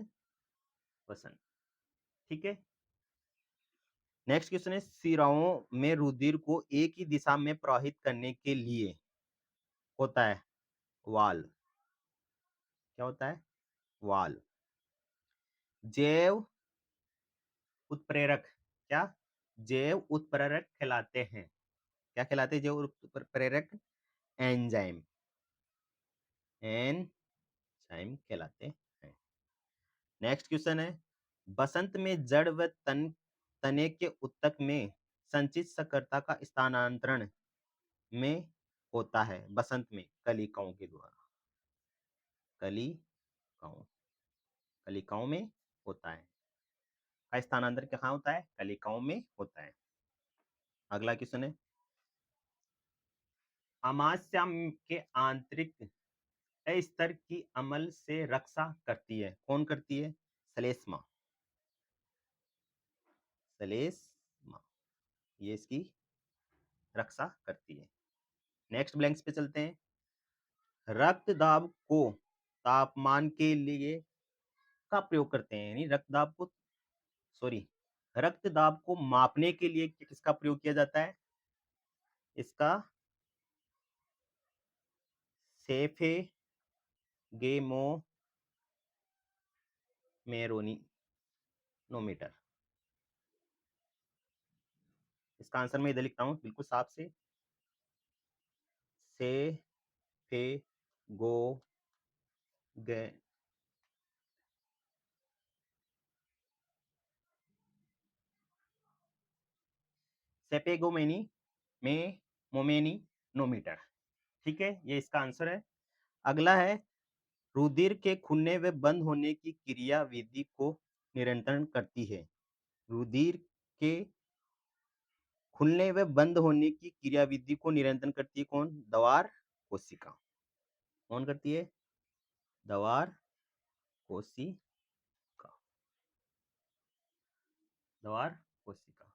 वसन। ठीक है, नेक्स्ट क्वेश्चन है, शिराओं में रुधिर को एक ही दिशा में प्रवाहित करने के लिए होता है वाल्व। क्या होता है? वाल्व। जैव उत्प्रेरक, क्या जैव उत्प्रेरक कहलाते हैं? क्या कहलाते हैं जैव उत्प्रेरक? एंजाइम, एंजाइम कहलाते हैं। नेक्स्ट क्वेश्चन है, बसंत में जड़ व तने के उत्तक में संचित सक्रियता का स्थानांतरण में होता है बसंत में कलिकाओं के द्वारा। कलिकाओं, कलिकाओं में होता है, का स्थानांतरण कहाँ होता है? कलिकाओं में होता है। अगला क्वेश्चन है, अमाशय के आंतरिक स्तर की अम्ल से रक्षा करती है, कौन करती है? श्लेष्मा, श्लेष्मा, ये इसकी रक्षा करती है। नेक्स्ट ब्लैंक्स पे चलते हैं, रक्त दाब को तापमान के लिए का प्रयोग करते हैं, यानी रक्त दाब को, सॉरी, रक्त दाब को मापने के लिए किसका प्रयोग किया जाता है? इसका सेफेगेमोमेरोनीनोमीटर। इसका आंसर मैं इधर लिखता हूं बिल्कुल साफ से, सेफेगो सेपेगोमेनी में मोमेनीनोमीटर। ठीक है, ये इसका आंसर है। अगला है, रुधिर के खुलने व बंद होने की क्रिया विधि को नियंत्रण करती है। रुधिर के खुलने व बंद होने की क्रिया विधि को नियंत्रण करती है कौन? दवार कोशिका। कौन करती है? दवार कोशिका, दवार कोशिका।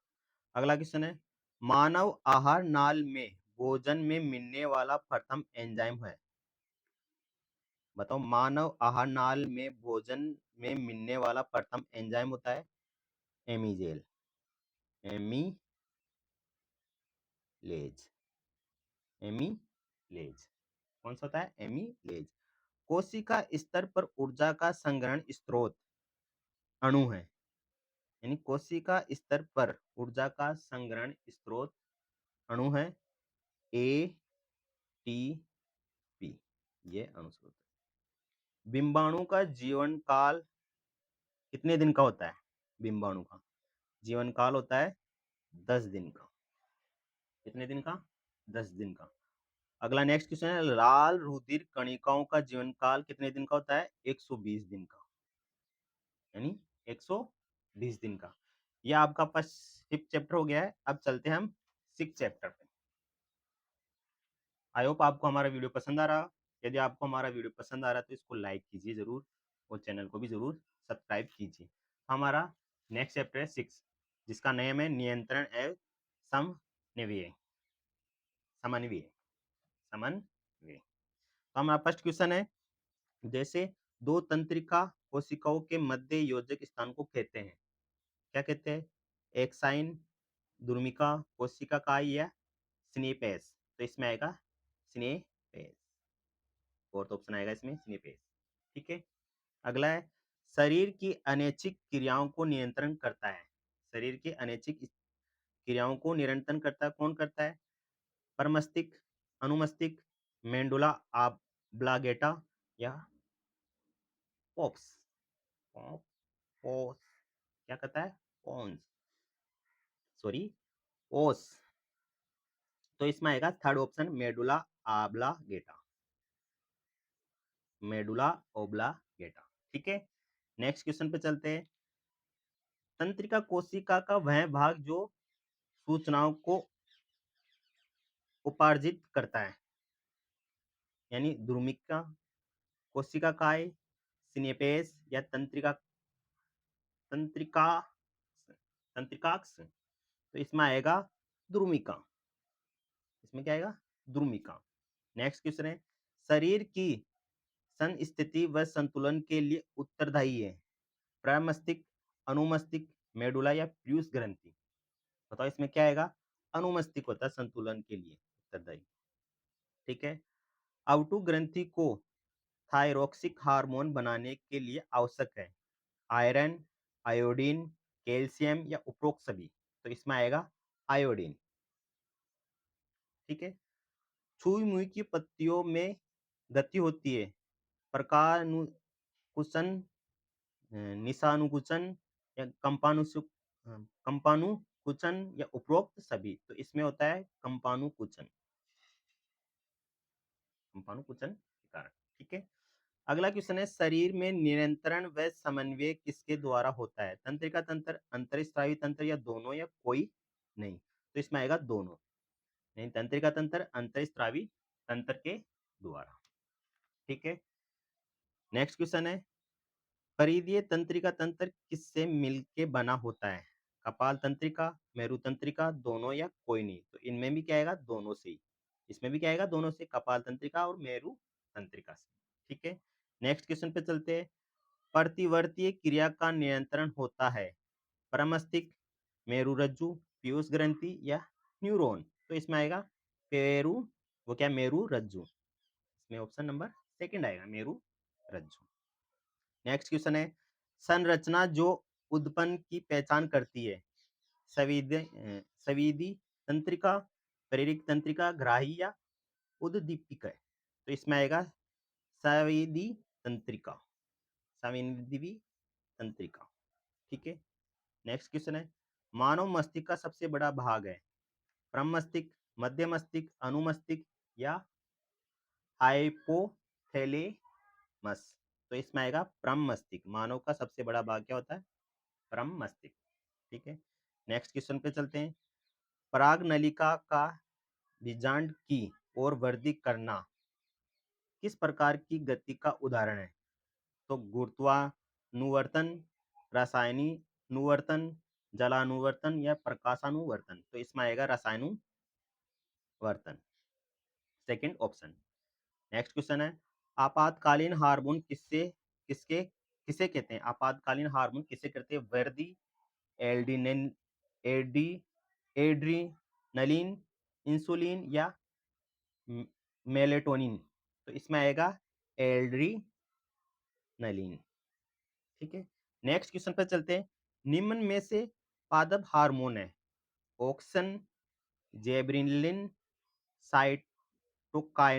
अगला क्वेश्चन है, मानव आहार नाल में भोजन में मिलने वाला प्रथम एंजाइम है? बताओ, मानव आहार नाल में भोजन में मिलने वाला प्रथम एंजाइम होता है एमीजेल, एमीलेज, एमीलेज। कौन सा होता है? एमिलेज। कोशिका स्तर पर ऊर्जा का संग्रहण स्रोत अणु है, यानी कोशिका स्तर पर ऊर्जा का संग्रहण स्रोत अणु है एटीपी, ये अणु स्रोत है। बिंबाणु का जीवन काल कितने दिन का होता है? बिंबाणु का जीवन काल होता है 10 दिन का। कितने दिन का? 10 दिन का। अगला नेक्स्ट क्वेश्चन है, लाल रुधिर कणिकाओं का जीवन काल कितने दिन का होता है? 120 दिन का, यानी 120 दिन का। यह आपका फर्स्ट 5th चैप्टर हो गया है। अब चलते हैं हम 6th चैप्टर पे। आई होप आपको हमारा वीडियो पसंद आ रहा। यदि आपको हमारा वीडियो पसंद आ रहा तो इसको लाइक कीजिए जरूर, और चैनल को भी जरूर सब्सक्राइब कीजिए। हमारा नेक्स्ट चैप्टर है 6, जिसका नेम है नियंत्रण एवं समन्वय। समन्वय समन्वय। तो हमारा फर्स्ट क्वेश्चन है, जैसे दो तंत्रिका कोशिकाओं के मध्य योजक स्थान को कहते हैं, क्या कहते हैं? एक्साइन, दुर्मिका कोशिका काय या स्नेपेस? तो इसमें आएगा स्नेपेस। फोर्थ ऑप्शन आएगा इसमें स्नेपेस। ठीक है। अगला है, शरीर की अनैच्छिक क्रियाओं को नियंत्रण करता है। शरीर की अनैच्छिक क्रियाओं को नियंत्रण करता है, कौन करता है? परमस्तिष्क, अनुमस्तिष्क, मेंडुला ऑब्लांगेटा या पोप्स? पोस, क्या कहता है? पोन्स, सॉरी, ओस। तो इसमें आएगा third option medulla oblongata. Medulla oblongata. ठीक है। नेक्स्ट क्वेश्चन पे चलते हैं। तंत्रिका कोशिका का वह भाग जो सूचनाओं को उपार्जित करता है, यानी द्रुमिका कोशिका काय, सिनेपेस या तंत्रिका तंत्रिका तंत्रिकाक्ष? तो इसमें आएगा द्रुमिका। इसमें क्या आएगा? द्रुमिका। नेक्स्ट क्वेश्चन है, शरीर की संस्थिति व संतुलन के लिए उत्तरदायी है प्रमस्तिष्क, अनुमस्तिष्क, मेडुला या पीयूष ग्रंथि? बताओ इसमें क्या आएगा? अनुमस्तिष्क होता है संतुलन के लिए उत्तरदायी। ठीक है। आउटू ग्रंथि को थायरोक्सिक हार्मोन बनाने के लिए आवश्यक है आयरन, आयोडीन, कैल्शियम या उपरोक्त सभी? तो इसमें आएगा आयोडीन। ठीक है। छुई मुई की पत्तियों में गति होती है प्रकानुकुशन, निशानुकुचन या कंपानुकुचन या उपरोक्त सभी? तो इसमें होता है कंपानुकुचन, कंपानुकुचन के कारण। ठीक है। अगला क्वेश्चन है, शरीर में नियंत्रण व समन्वय किसके द्वारा होता है? तंत्रिका तंत्र, अंतरस्रावी तंत्र या दोनों या कोई नहीं? तो इसमें आएगा दोनों, नहीं, तंत्रिका तंत्र अंतरस्रावी तंत्र के द्वारा। ठीक है। नेक्स्ट क्वेश्चन है, परिधीय तंत्रिका तंत्र किससे मिलके बना होता है? कपाल तंत्रिका, मेरु तंत्रिका, दोनों या कोई नहीं? तो इनमें भी क्या आएगा? दोनों से ही। इसमें भी क्या आएगा? दोनों से, कपाल तंत्रिका और मेरु तंत्रिका से। ठीक है। नेक्स्ट क्वेश्चन पे चलते हैं, प्रतिवर्तीय क्रिया का नियंत्रण होता है परमस्तिष्क, मेरुरज्जु, पीयूष ग्रंथि या न्यूरॉन? तो इसमें आएगा पेरू, वो क्या? मेरु रज्जु। इसमें ऑप्शन नंबर सेकंड आएगा, मेरु रज्जु। नेक्स्ट क्वेश्चन है, संरचना जो उद्दीपन की पहचान करती है संवेदी तंत्रिका, प्रेरक तंत्रिका, ग्राही या उद्दीपिका? तो इसमें आएगा संवेदी तंत्रिका, संवेदी तंत्रिका। ठीक है। नेक्स्ट क्वेश्चन है, मानव मस्तिष्क का सबसे बड़ा भाग है परम मस्तिष्क, मध्य मस्तिष्क, अनुमस्तिष्क या हाइपोथैलेमस? तो इसमें आएगा परम मस्तिष्क। मानव का सबसे बड़ा भाग क्या होता है? परम मस्तिष्क। ठीक है। नेक्स्ट क्वेश्चन पे चलते हैं, पराग नलिका का बीजांड की ओर वृद्धि करना किस प्रकार की गति का उदाहरण है? तो गुरुत्वानुवर्तन, रासायनिक जलानुवर्तन या प्रकाशानुवर्तन? तो इसमें आएगा रसायनुवर्तन, सेकंड ऑप्शन। नेक्स्ट क्वेश्चन है, आपातकालीन हार्मोन किसके किसे कहते हैं? आपातकालीन हार्मोन किसे कहते हैं? वर्दी, एल्डिनिन, एडी एड्रीनलिन, इंसुलिन या मेलेटोनिन? तो इसमें आएगा एड्रीनलिन। ठीक है, नेक्स्ट क्वेश्चन पर चलते हैं। निम्न में से पादप हार्मोन है ऑक्सन, जेब्रिनलिन, साइटोकाइनिन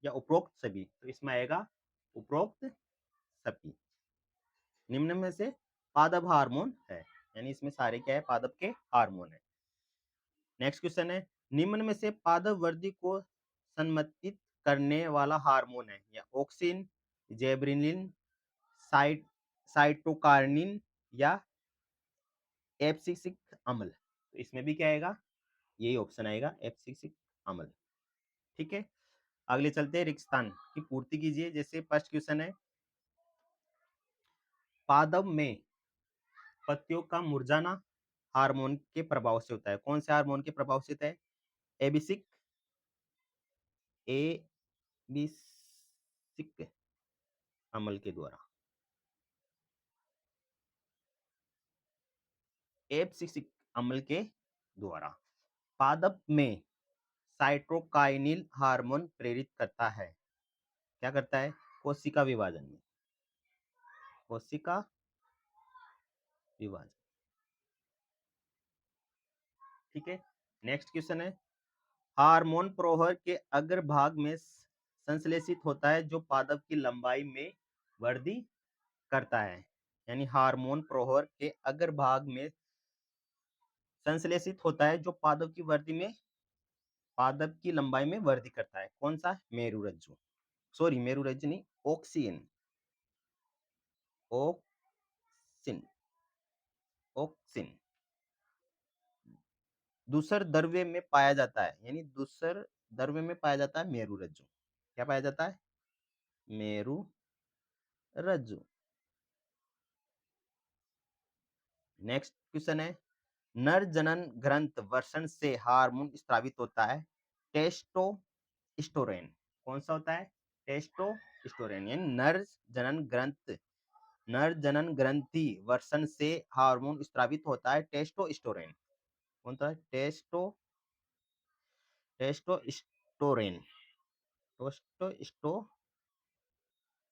या उपरोक्त सभी? तो इसमें आएगा उपरोक्त सभी। निम्न में से पादप हार्मोन है, यानी इसमें सारे क्या है, पादप के हार्मोन है। नेक्स्ट क्वेश्चन है, निम्न में से पादप वृद्धि को संमतित करने वाला हार्मोन है या ऑक्सिन, जेब्रिनिन, साइटोकार्निन या एब्सिसिक अम्ल? तो इसमें भी क्या आएगा, यही ऑप्शन आएगा, एब्सिसिक अम्ल। ठीक है, अगले चलते हैं, रिक्तस्थान की पूर्ति कीजिए। जैसे फर्स्ट क्वेश्चन है, पादप में पत्तियों का मुरझाना हार्मोन के प्रभाव से होता है। कौन से हार्मोन के प्रभाव से होता है? एबिसिक एबिसिक अम्ल के द्वारा, एब्सिसिक अम्ल के द्वारा। पादप में साइटोकाइनिन हार्मोन प्रेरित करता है, क्या करता है? कोशिका विभाजन में, कोशिका विभाजन। ठीक है, नेक्स्ट क्वेश्चन है, हार्मोन प्रोहर के अग्रभाग में संश्लेषित होता है जो पादप की लंबाई में वृद्धि करता है। यानी हार्मोन प्रोहर के अग्रभाग में संश्लेषित होता है जो पादप की वृद्धि में, पादप की लंबाई में वृद्धि करता है। कौन सा? मेरुरज्जु, सॉरी मेरुरज्जु नहीं, ऑक्सिन, ऑक्सिन, ऑक्सिन दूसर द्रव्य में पाया जाता है, यानी दूसर द्रव्य में पाया जाता है मेरुरज्जु। क्या पाया जाता है? मेरुरज्जु। नेक्स्ट क्वेश्चन है, नर जनन ग्रंथ वर्षण से हार्मोन स्रावित होता है टेस्टोस्टेरोन। कौन सा होता है? टेस्टोस्टेरोन। यानी नर जनन ग्रंथि वर्षण से हार्मोन स्रावित होता है टेस्टोस्टेरोन। कौन सा? Testosterone, testosterone,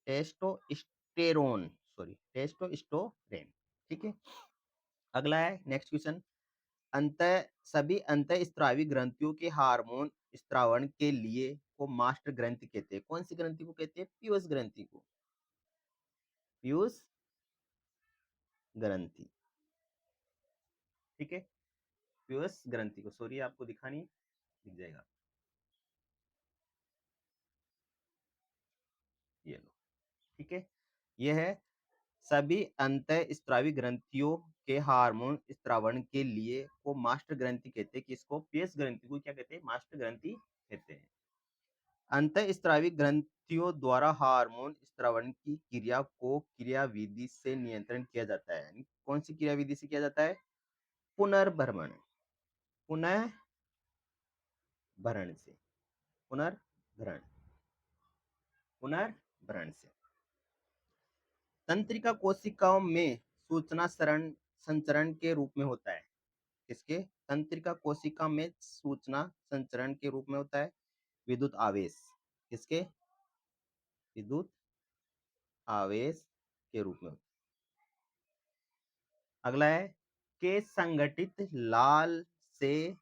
testosterone, sorry testosterone. ठीक है, अगला है नेक्स्ट क्वेश्चन, अंत सभी अंत स्त्रावी ग्रंथियों के हार्मोन स्त्रावण के लिए को मास्टर ग्रंथि कहते हैं। कौन सी ग्रंथि को कहते हैं? पीयूष ग्रंथि को, पीयूष ग्रंथि। ठीक है, पीयूष ग्रंथि को, सॉरी आपको दिखानी, दिख जाएगा, ये लो। ठीक है, यह है सभी अंत स्त्रावी ग्रंथियों के हार्मोन स्त्रावण के लिए को मास्टर ग्रंथि कहते हैं। किसको? पीयूष ग्रंथि को क्या कहते हैं? मास्टर ग्रंथि कहते हैं। अंतःस्रावी ग्रंथियों द्वारा हार्मोन स्रावण की क्रिया को क्रियाविधि से नियंत्रण किया जाता है। कौन सी क्रियाविधि से किया जाता है? पुनर्भरण, पुनर्भरण से, पुनर्भरण, पुनर्भरण से। तंत्रिका कोशिकाओं में सूचना संचरण के रूप में होता है। किसके? तंत्रिका कोशिका में सूचना संचरण के रूप में होता है विद्युत आवेश। किसके? विद्युत आवेश के रूप में। अगला है, के संगठित लाल से,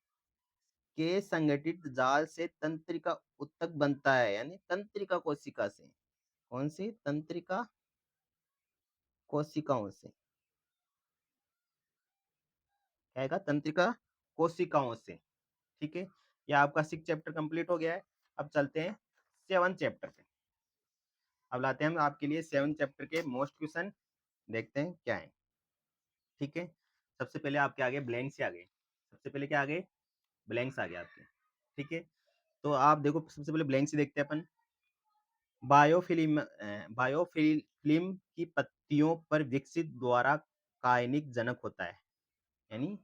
के संगठित जाल से तंत्रिका उत्तक बनता है, यानी तंत्रिका कोशिका से। कौन सी? तंत्रिका कोशिकाओं से। क्या आएगा? तंत्रिका कोशिकाओं से। ठीक है, यह आपका 6 चैप्टर कंप्लीट हो गया है। अब चलते हैं 7 चैप्टर पे। अब लाते हैं हम आपके लिए 7 चैप्टर के मोस्ट क्वेश्चन, देखते हैं क्या है। ठीक है, सबसे पहले आपके आगे ब्लैंक्स आ गए, सबसे पहले क्या आ गए? ब्लैंक्स आ गए आपके। ठीक है, तो आप देखो, सबसे पहले ब्लैंक्स देखते हैं अपन। बायोफिल्म, बायोफिल्म की पत्तियों पर विकसित द्वारा कायनिक जनक होता है, यानी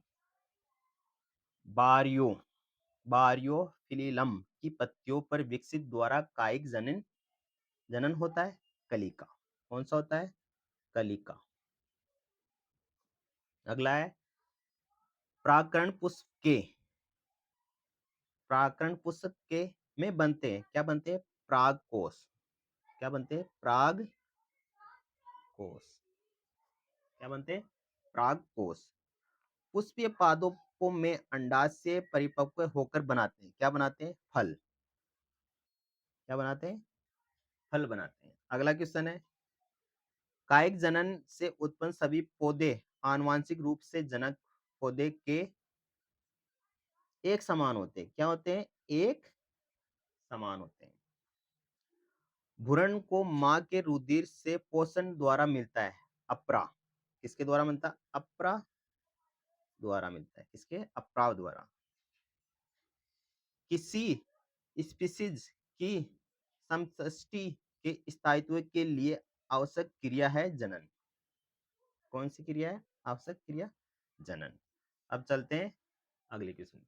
बारियो, बारियोफिलिलम की पत्तियों पर विकसित द्वारा कायिक जनन, जनन होता है कलिका। कौन सा होता है? कलिका। अगला है, प्राकरण पुष्प के, प्राकरण पुष्प के में बनते हैं, क्या बनते हैं? पराग कोश। क्या बनते हैं? पराग कोश। क्या बनते हैं? पराग कोश। पुष्पीय पादपों में अंडाशय परिपक्व होकर बनाते हैं, क्या बनाते हैं? फल। क्या बनाते हैं? फल बनाते हैं। अगला क्वेश्चन है, कायिक जनन से उत्पन्न सभी पौधे आनुवांशिक रूप से जनक पौधे के एक समान होते हैं। क्या होते हैं? एक समान होते हैं। भ्रूण को मां के रुधिर से पोषण द्वारा मिलता है, अप्रा। किसके द्वारा मिलता है? अप्रा द्वारा मिलता है। किसके? अप्रा द्वारा। किसी स्पीशीज की समष्टि के स्थायित्व के लिए आवश्यक क्रिया है जनन। कौन सी क्रिया है आवश्यक? क्रिया जनन। अब चलते हैं अगले क्वेश्चन पे।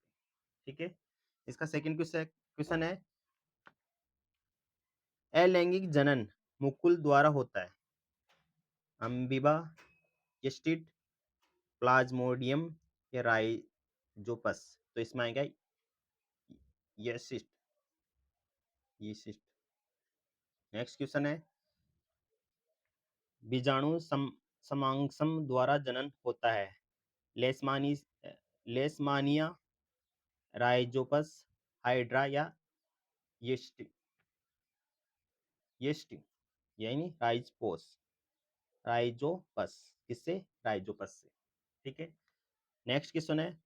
ठीक है, इसका सेकंड क्वेश्चन है, अलैंगिक जनन मुकुल द्वारा होता है, अम्बीबा, यस्टिड, प्लाज्मोडियम या राइजोपस। तो इसमें आएगा यस्टिड। नेक्स्ट क्वेश्चन है, बीजाणु समांसम द्वारा जनन होता है, लेशमानी लेशमानिया, राइजोपस, हाइड्रा या यीस्ट। यीस्ट यानी राइजोपस। किससे? राइजोपस से। ठीक है, नेक्स्ट क्वेश्चन है,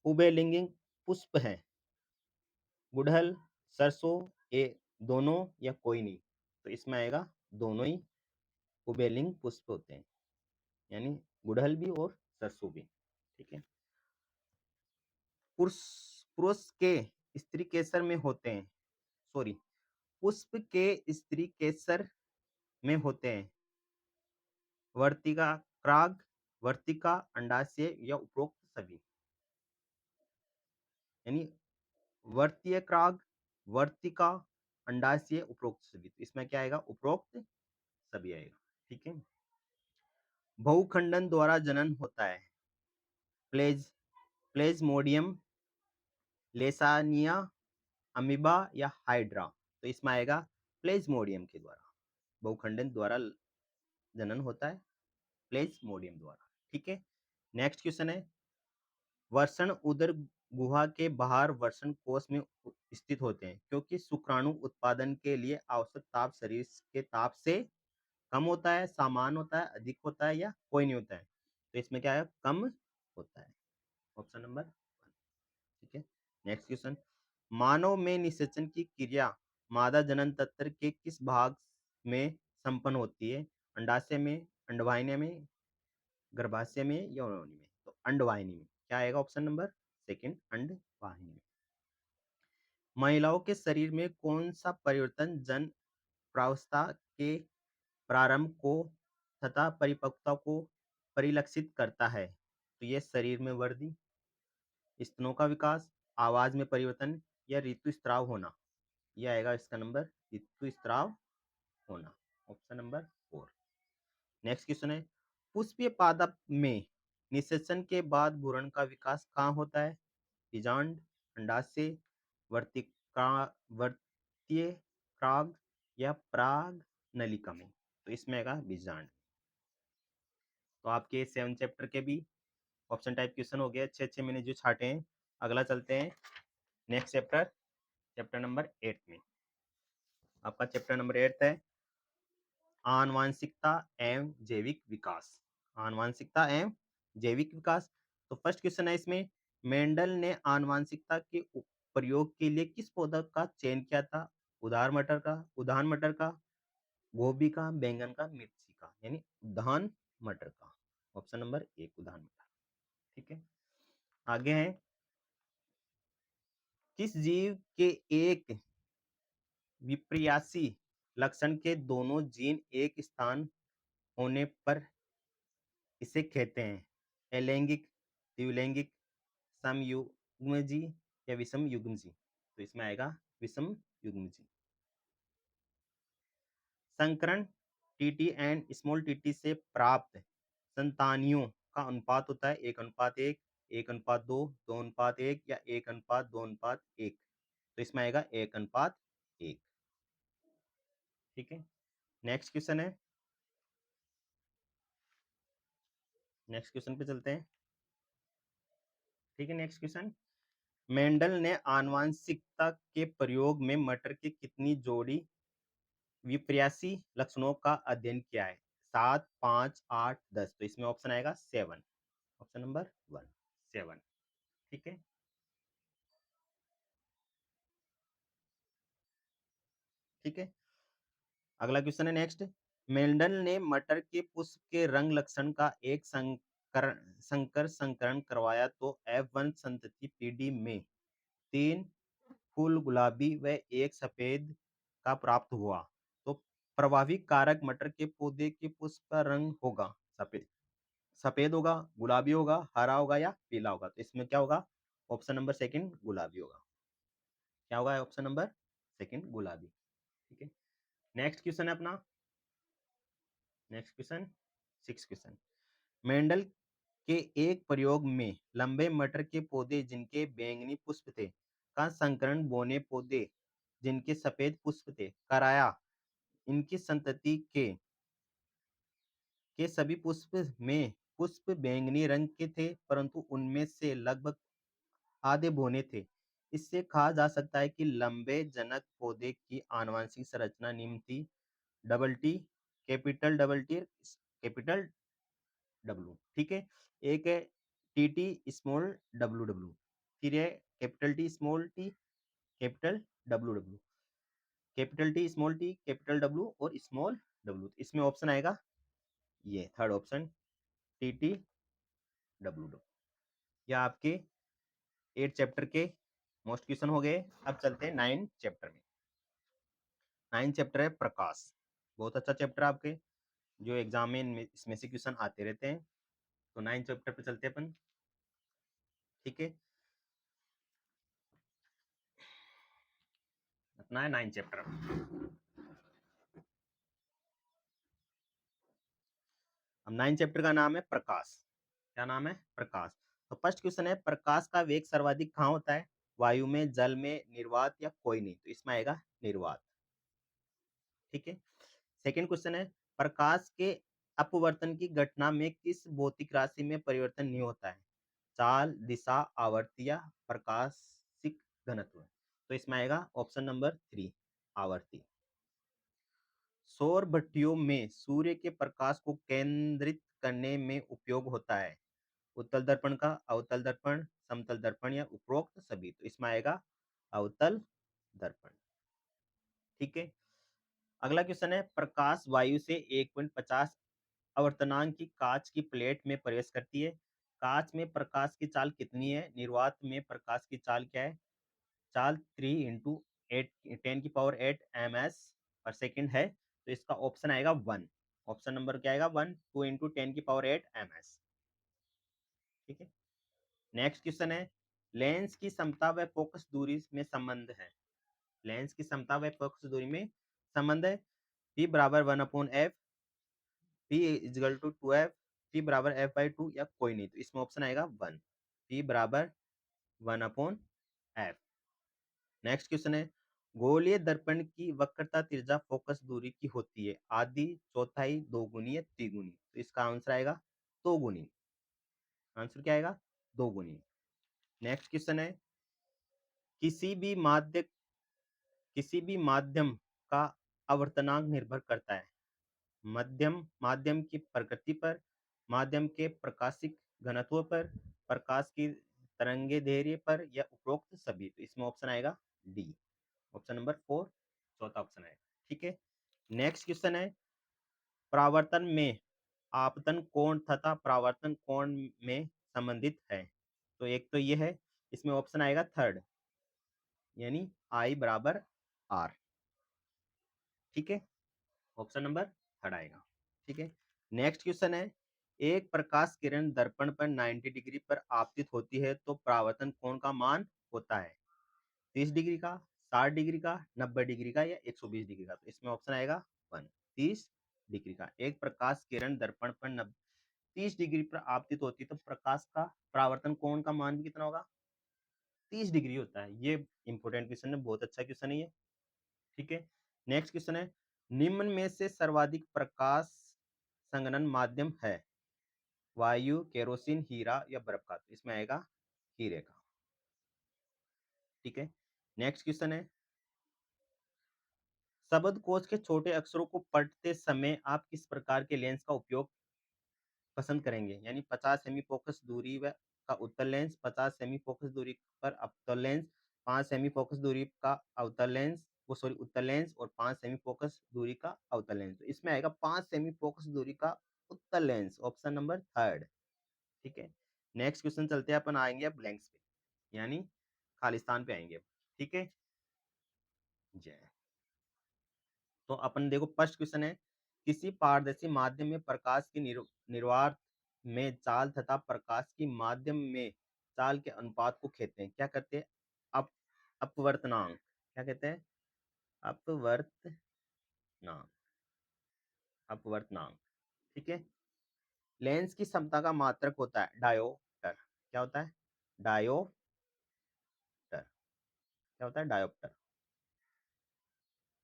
उभयलिंगी पुष्प है, गुड़हल, सरसों, ए दोनों या कोई नहीं। तो इसमें आएगा दोनों ही उभयलिंग पुष्प होते हैं, यानी गुड़हल भी और सरसों भी। ठीक है, पुरुष पुरुष के स्त्री केसर में होते हैं, सॉरी, पुष्प के स्त्री केसर में होते हैं वर्तिका, क्राग, वर्तिका, अंडाशय या उपरोक्त सभी। यानी वर्तीय क्राग, वर्तिका, अंडाशय, उपरोक्त सभी। तो इसमें क्या आएगा? उपरोक्त सभी आएगा। ठीक है, बहुखंडन द्वारा जनन होता है, प्लेज्मोडियम, लेसानिया, अमीबा या हाइड्रा। तो इसमें आएगा प्लेज्मोडियम के द्वारा। बहुखंडन द्वारा जनन होता है प्लेज्मोडियम द्वारा। ठीक है, नेक्स्ट क्वेश्चन है, वर्षण उदर गुहा के बाहर वर्षण कोश में स्थित होते हैं, क्योंकि शुक्राणु उत्पादन के लिए आवश्यक ताप शरीर के ताप से कम होता है, समान होता है, अधिक होता है या कोई नहीं होता है। तो इसमें क्या है? कम होता है, ऑप्शन नंबर 1। ठीक है, नेक्स्ट क्वेश्चन, मानव में निषेचन की क्रिया मादा जनन तंत्र के किस भाग में संपन्न होती है? अंडाशय में, अंडवाहिनी में, गर्भाशय में या योनि में? तो अंडवाहिनी में। क्या आएगा? ऑप्शन नंबर 2, अंडवाहिनी में। महिलाओं के शरीर में कौन सा परिवर्तन जन प्रावस्था के प्रारंभ को तथा परिपक्वता को परिलक्षित करता है? तो ये शरीर में वृद्धि, स्तनों का विकास, आवाज में परिवर्तन या ऋतुस्राव होना। यह आएगा इसका नंबर ऋतुस्राव होना, ऑप्शन नंबर 4। नेक्स्ट क्वेश्चन है, पुष्पीय पादप में निषेचन के बाद भ्रूण का विकास कहाँ होता है? बीजांड, अंडाशय, वर्तिका, वर्तीय क्राग या पराग नलिका में। तो इसमें आएगा बीजांड। तो आपके 7 चैप्टर के भी ऑप्शन टाइप क्वेश्चन हो गए, अच्छे मैंने जो छाटे हैं। अगला चलते हैं नेक्स्ट चैप्टर, चैप्टर नंबर 8 में। आपका चैप्टर नंबर 8 है आनुवांशिकता एवं जैविक विकास। आनुवांशिकता एवं जैविक विकास। तो फर्स्ट क्वेश्चन है इसमें, मेंडल ने आनुवांशिकता के प्रयोग के लिए किस पौधा का चयन किया था? उदान मटर का, गोभी का, बैंगन का, मिर्ची का। यानी उदान मटर का, ऑप्शन नंबर 1 उदान मटर। ठीक है, आगे है, किस जीव के एक विपर्यासी लक्षण के दोनों जीन एक स्थान होने पर इसे कहते हैं? अलैंगिक, द्विलैंगिक, समयुग्मजी या विषम युग्मजी। तो इसमें आएगा विषम युग्मजी। संकरण टीटी एंड स्मॉल टीटी से प्राप्त संतानियों का अनुपात होता है 1:1, 1:2, 2:1 या 1:2:1। तो इसमें आएगा 1:1। ठीक है, नेक्स्ट क्वेश्चन है, नेक्स्ट क्वेश्चन पे चलते हैं। ठीक है, नेक्स्ट क्वेश्चन, मेंडल ने आनुवंशिकता के प्रयोग में मटर के कितनी जोड़ी विपर्यासी लक्षणों का अध्ययन किया है? 7, 5, 8, 10। तो इसमें ऑप्शन आएगा 7, ऑप्शन नंबर 1, 7। ठीक है, ठीक है, अगला क्वेश्चन है नेक्स्ट, मेंडल ने मटर के पुष्प के रंग लक्षण का एक संकर संकरण करवाया तो F1 संतति पीढ़ी में 3 फूल गुलाबी व एक सफेद का प्राप्त हुआ, तो प्रभावी कारक मटर के पौधे के पुष्प का रंग होगा सफेद, सफेद होगा, गुलाबी होगा, हरा होगा या पीला होगा? तो इसमें क्या होगा? ऑप्शन नंबर सेकंड गुलाबी होगा। क्या होगा? ऑप्शन नंबर सेकंड गुलाबी। ठीक है, नेक्स्ट क्वेश्चन है अपना, नेक्स्ट क्वेश्चन, 6 क्वेश्चन, मेंडल के एक प्रयोग में लंबे मटर के पौधे जिनके बैंगनी पुष्प थे का संकरण बोने पौधे जिनके सफेद पुष्प थे कराया। इनकी संतति के सभी पुष्प में पुष्प बैंगनी रंग के थे, परंतु उनमें से लगभग आधे बोने थे। इससे कहा जा सकता है कि लंबे जनक पौधे की आनुवंशिक संरचना निम्न थी: double T, capital double T, capital W. ठीक है, एक है T T small W W, फिर है capital T small T, capital W W, capital T small T, capital W और स्मॉल डब्ल्यू। इसमें ऑप्शन आएगा ये third option, T T W W. या आपके 8 चैप्टर के मोस्ट क्वेश्चन हो गए। अब चलते हैं 9 चैप्टर में। 9 चैप्टर है प्रकाश, बहुत अच्छा चैप्टर आपके, जो एग्जाम में इसमें से क्वेश्चन आते रहते हैं। तो 9 चैप्टर पे चलते हैं अपन। ठीक है, अपना है 9 चैप्टर। अब 9 चैप्टर का नाम है प्रकाश। क्या नाम है? प्रकाश। तो फर्स्ट क्वेश्चन है, प्रकाश का वेग सर्वाधिक कहाँ होता है? वायु में, जल में, निर्वात या कोई नहीं? तो इसमें आएगा निर्वात। ठीक है, सेकेंड क्वेश्चन है, प्रकाश के अपवर्तन की घटना में किस भौतिक राशि में परिवर्तन नहीं होता है? चाल, दिशा, आवर्ती या प्रकाशिक घनत्व? तो इसमें आएगा ऑप्शन नंबर 3, आवर्ती। सौर भट्टियों में सूर्य के प्रकाश को केंद्रित करने में उपयोग होता है उत्तल दर्पण का, अवतल दर्पण, समतल दर्पण या उपरोक्त सभी? तो इसमें आएगा अवतल दर्पण। ठीक है, अगला क्वेश्चन है, प्रकाश वायु से 1.50 आवर्तनांक की कांच की प्लेट में प्रवेश करती है। कांच में प्रकाश की चाल कितनी है? निर्वात में प्रकाश की चाल क्या है? चाल 3 × 10⁸ms/s है। तो इसका ऑप्शन आएगा 1, ऑप्शन नंबर क्या आएगा? 1, 2 × 10⁸ms। ठीक है, नेक्स्ट क्वेश्चन है, लेंस की समता व फोकस दूरी में संबंध है। लेंस की समता व फोकस दूरी में संबंध है, p बराबर 1/f, p is equal to 2f, p बराबर f/2 या कोई नहीं? तो इसमें ऑप्शन आएगा 1, p बराबर 1/f। नेक्स्ट क्वेश्चन है, गोलीय दर्पण की वक्रता त्रिज्या फोकस दूरी की होती है आधी, चौथाई, दोगुनी या त्रिगुनी? तो इसका आंसर आएगा दोगुनी। आंसर क्या आएगा? दोगुनी। नेक्स्ट क्वेश्चन है, किसी भी माध्य किसी भी माध्यम का आवर्तनांक निर्भर करता है माध्यम की प्रकृति पर, माध्यम के प्रकाशिक घनत्व पर, प्रकाश की तरंगे दैर्ध्य पर या उपरोक्त सभी? तो इसमें ऑप्शन आएगा डी, ऑप्शन नंबर 4, चौथा ऑप्शन आएगा। ठीक है, नेक्स्ट क्वेश्चन है, परावर्तन में आपतन कोण तथा परावर्तन कोण में संबंधित है। तो एक तो ये है, इसमें ऑप्शन आएगा थर्ड, यानी आई बराबर आर। ठीक है, ऑप्शन नंबर थर्ड आएगा। ठीक है, नेक्स्ट क्वेश्चन है, एक प्रकाश किरण दर्पण पर 90 डिग्री पर आपतित होती है तो परावर्तन कोण का मान होता है 30 डिग्री का, 60 डिग्री का, 90 डिग्री का या 120 डिग्री का? तो इसमें ऑप्शन आएगा 1, 30 डिग्री का। एक प्रकाश किरण दर्पण पर 30 डिग्री पर आपतित होती है तो प्रकाश का परावर्तन कोण का मान भी कितना होगा? 30 डिग्री होता है। ये इंपॉर्टेंट क्वेश्चन है, बहुत अच्छा क्वेश्चन है ये। ठीक है, नेक्स्ट क्वेश्चन है, निम्न में से सर्वाधिक प्रकाश संघनन माध्यम है? वायु, केरोसिन, हीरा या बर्फ का? तो इसमें आएगा हीरे का। ठीक है, नेक्स्ट क्वेश्चन है, शब्दकोश के छोटे अक्षरों को पढ़ते समय आप किस प्रकार के लेंस का उपयोग पसंद करेंगे? यानी 50 सेमी फोकस दूरी का उत्तल लेंस, 50 सेमी फोकस दूरी पर अवतल लेंस, 5 सेमी फोकस दूरी का अवतल लेंस, वो सॉरी उत्तल लेंस, और 5 सेमी फोकस दूरी का अवतल लेंस। तो इसमें आएगा 5 सेमी फोकस दूरी का उत्तल लेंस, ऑप्शन नंबर थर्ड। ठीक है, नेक्स्ट क्वेश्चन चलते हैं, अपन आएंगे अब ब्लैंक्स पे, यानी खालिस्तान पे आएंगे। ठीक है, जय। तो अपन देखो फर्स्ट क्वेश्चन है, किसी पारदर्शी माध्यम में प्रकाश की निर्वात में चाल तथा प्रकाश की माध्यम में चाल के अनुपात को कहते हैं, क्या कहते हैं? अप अपवर्तनांक। क्या कहते हैं? अपवर्तनांक। अपवर्तनांक। ठीक है, लेंस की क्षमता का मात्रक होता है डायोप्टर। क्या होता है? डायोप्टर। क्या होता है? डायोप्टर।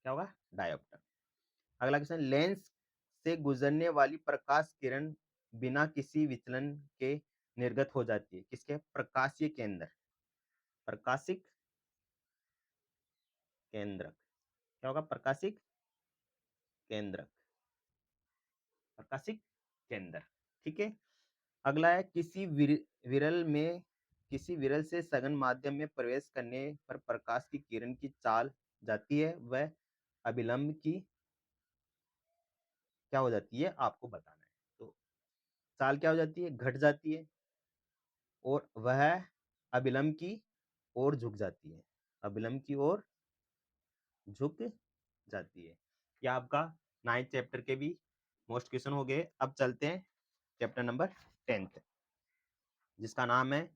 क्या होगा? डायोप्टर। अगला क्वेश्चन, लेंस से गुजरने वाली प्रकाश किरण बिना किसी विचलन के निर्गत हो जाती है, किसके? प्रकाशीय केंद्र। प्रकाशिक केंद्रक। क्या होगा? प्रकाशिक केंद्रक। प्रकाशिक केंद्र। ठीक है, अगला है, विरल में किसी विरल से सघन माध्यम में प्रवेश करने पर प्रकाश की किरण की चाल जाती है, वह अभिलंब की क्या हो जाती है, आपको बताना है। तो चाल क्या हो जाती है? घट जाती है, और वह अभिलंब की ओर झुक जाती है। अभिलंब की ओर झुक जाती है। यह आपका 9th चैप्टर के भी मोस्ट क्वेश्चन हो गए। अब चलते हैं चैप्टर नंबर 10th, जिसका नाम है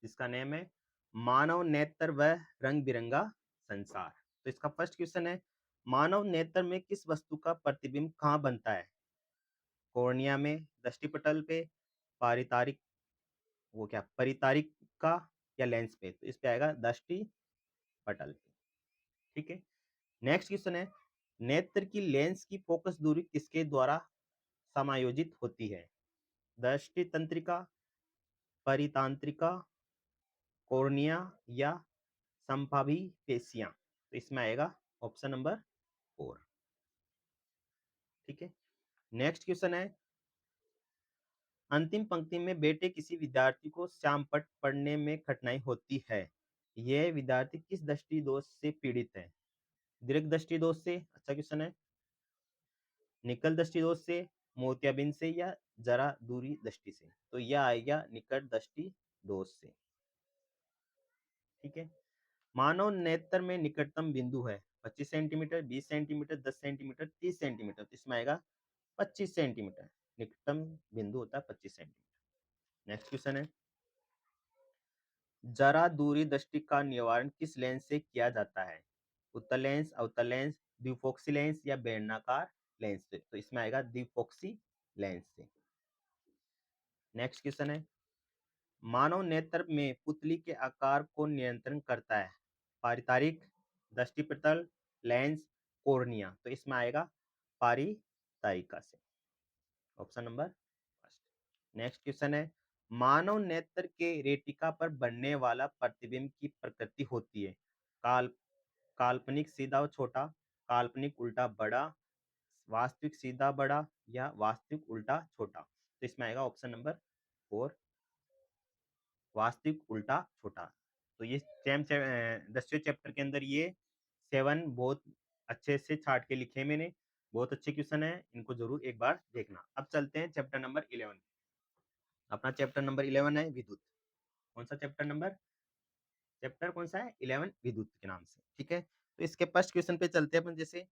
जिसका नेम है मानव नेत्र व रंग बिरंगा संसार। तो इसका फर्स्ट क्वेश्चन है, मानव नेत्र में किस वस्तु का प्रतिबिंब कहाँ बनता है? कॉर्निया में, दृष्टिपटल पे, पारितारिक वो क्या परितारिक का, या लेंस पे? तो इस पे आएगा दृष्टि पटल पे। ठीक है, नेक्स्ट क्वेश्चन है, नेत्र की लेंस की फोकस दूरी किसके द्वारा समायोजित होती है? दृष्टि तंत्रिका, परितांत्रिका, कॉर्निया, या संभावी पेशियां? तो इसमें आएगा ऑप्शन नंबर 4। ठीक है, नेक्स्ट क्वेश्चन है, अंतिम पंक्ति में बैठे किसी विद्यार्थी को श्यामपट्ट पढ़ने में कठिनाई होती है, यह विद्यार्थी किस दृष्टि दोष से पीड़ित है? दीर्घ दृष्टि दोष से, अच्छा क्वेश्चन है, निकल दृष्टि दोष से, मोतियाबिंद से, या जरा दूरी दृष्टि से? तो यह आएगा निकट दृष्टि दोष से। ठीक है, मानव नेत्र में निकटतम बिंदु है 25 सेंटीमीटर, 20 सेंटीमीटर, 10 सेंटीमीटर, 30 सेंटीमीटर। तो इसमें आएगा 25 सेंटीमीटर। निकटतम बिंदु होता है 25 सेंटीमीटर। नेक्स्ट क्वेश्चन है, जरा दूरी दृष्टि का निवारण किस लेंस से किया जाता है? उत्तल लेंस, अवतल लेंस, द्विफोक्सी लेंस, या बेलनाकार लेंस से? तो इसमें आएगा द्विफोक्सी लेंस से। नेक्स्ट क्वेश्चन है, मानव नेत्र में पुतली के आकार को नियंत्रण करता है पारितारिक, दृष्टिपटल, लेंस, कॉर्निया? तो इसमें आएगा पारितारिका से, option number first. Next question है, मानव नेत्र के रेटिका पर बनने वाला प्रतिबिंब की प्रकृति होती है काल काल्पनिक सीधा और छोटा, काल्पनिक उल्टा बड़ा, वास्तविक सीधा बड़ा, या वास्तविक उल्टा छोटा? तो इसमें आएगा ऑप्शन नंबर 4, वास्तविक उल्टा छोटा। तो ये 10वें चैप्टर के अंदर ये 7 बहुत अच्छे से छाट के लिखे मैंने, बहुत अच्छे क्वेश्चन है, इनको जरूर एक बार देखना। अब चलते हैं चैप्टर नंबर 11। अपना चैप्टर नंबर 11 है विद्युत। कौन सा चैप्टर नंबर? चैप्टर कौन सा है? 11, विद्युत के नाम से। ठीक है, तो इसके फर्स्ट क्वेश्चन पे चलते हैं अपन। जैसे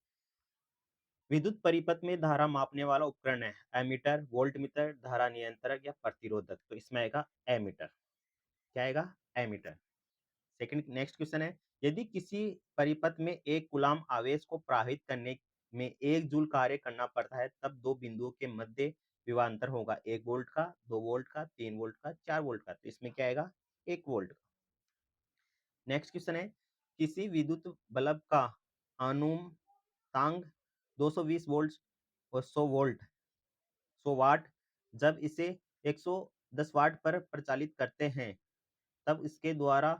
विद्युत परिपथ में धारा मापने वाला उपकरण है एमीटर, वोल्टमीटर, धारा नियंत्रक, या प्रतिरोधक? तो इसमें आएगा एमीटर। क्या आएगा? एमीटर। सेकंड नेक्स्ट क्वेश्चन है, यदि किसी परिपथ में एक कूलाम आवेश को प्रवाहित करने में 1 जूल कार्य करना पड़ता है, तब दो बिंदुओं के मध्य विभवांतर होगा 1 वोल्ट का, 2 वोल्ट का, 3 वोल्ट का, 4 वोल्ट का? तो इसमें क्या आएगा? 1 वोल्ट का। नेक्स्ट क्वेश्चन है, किसी विद्युत बल्ब का अनुतांग 220 वोल्ट और 100 वोल्ट 100 वाट। जब इसे 110 वाट पर प्रचालित करते हैं तब इसके द्वारा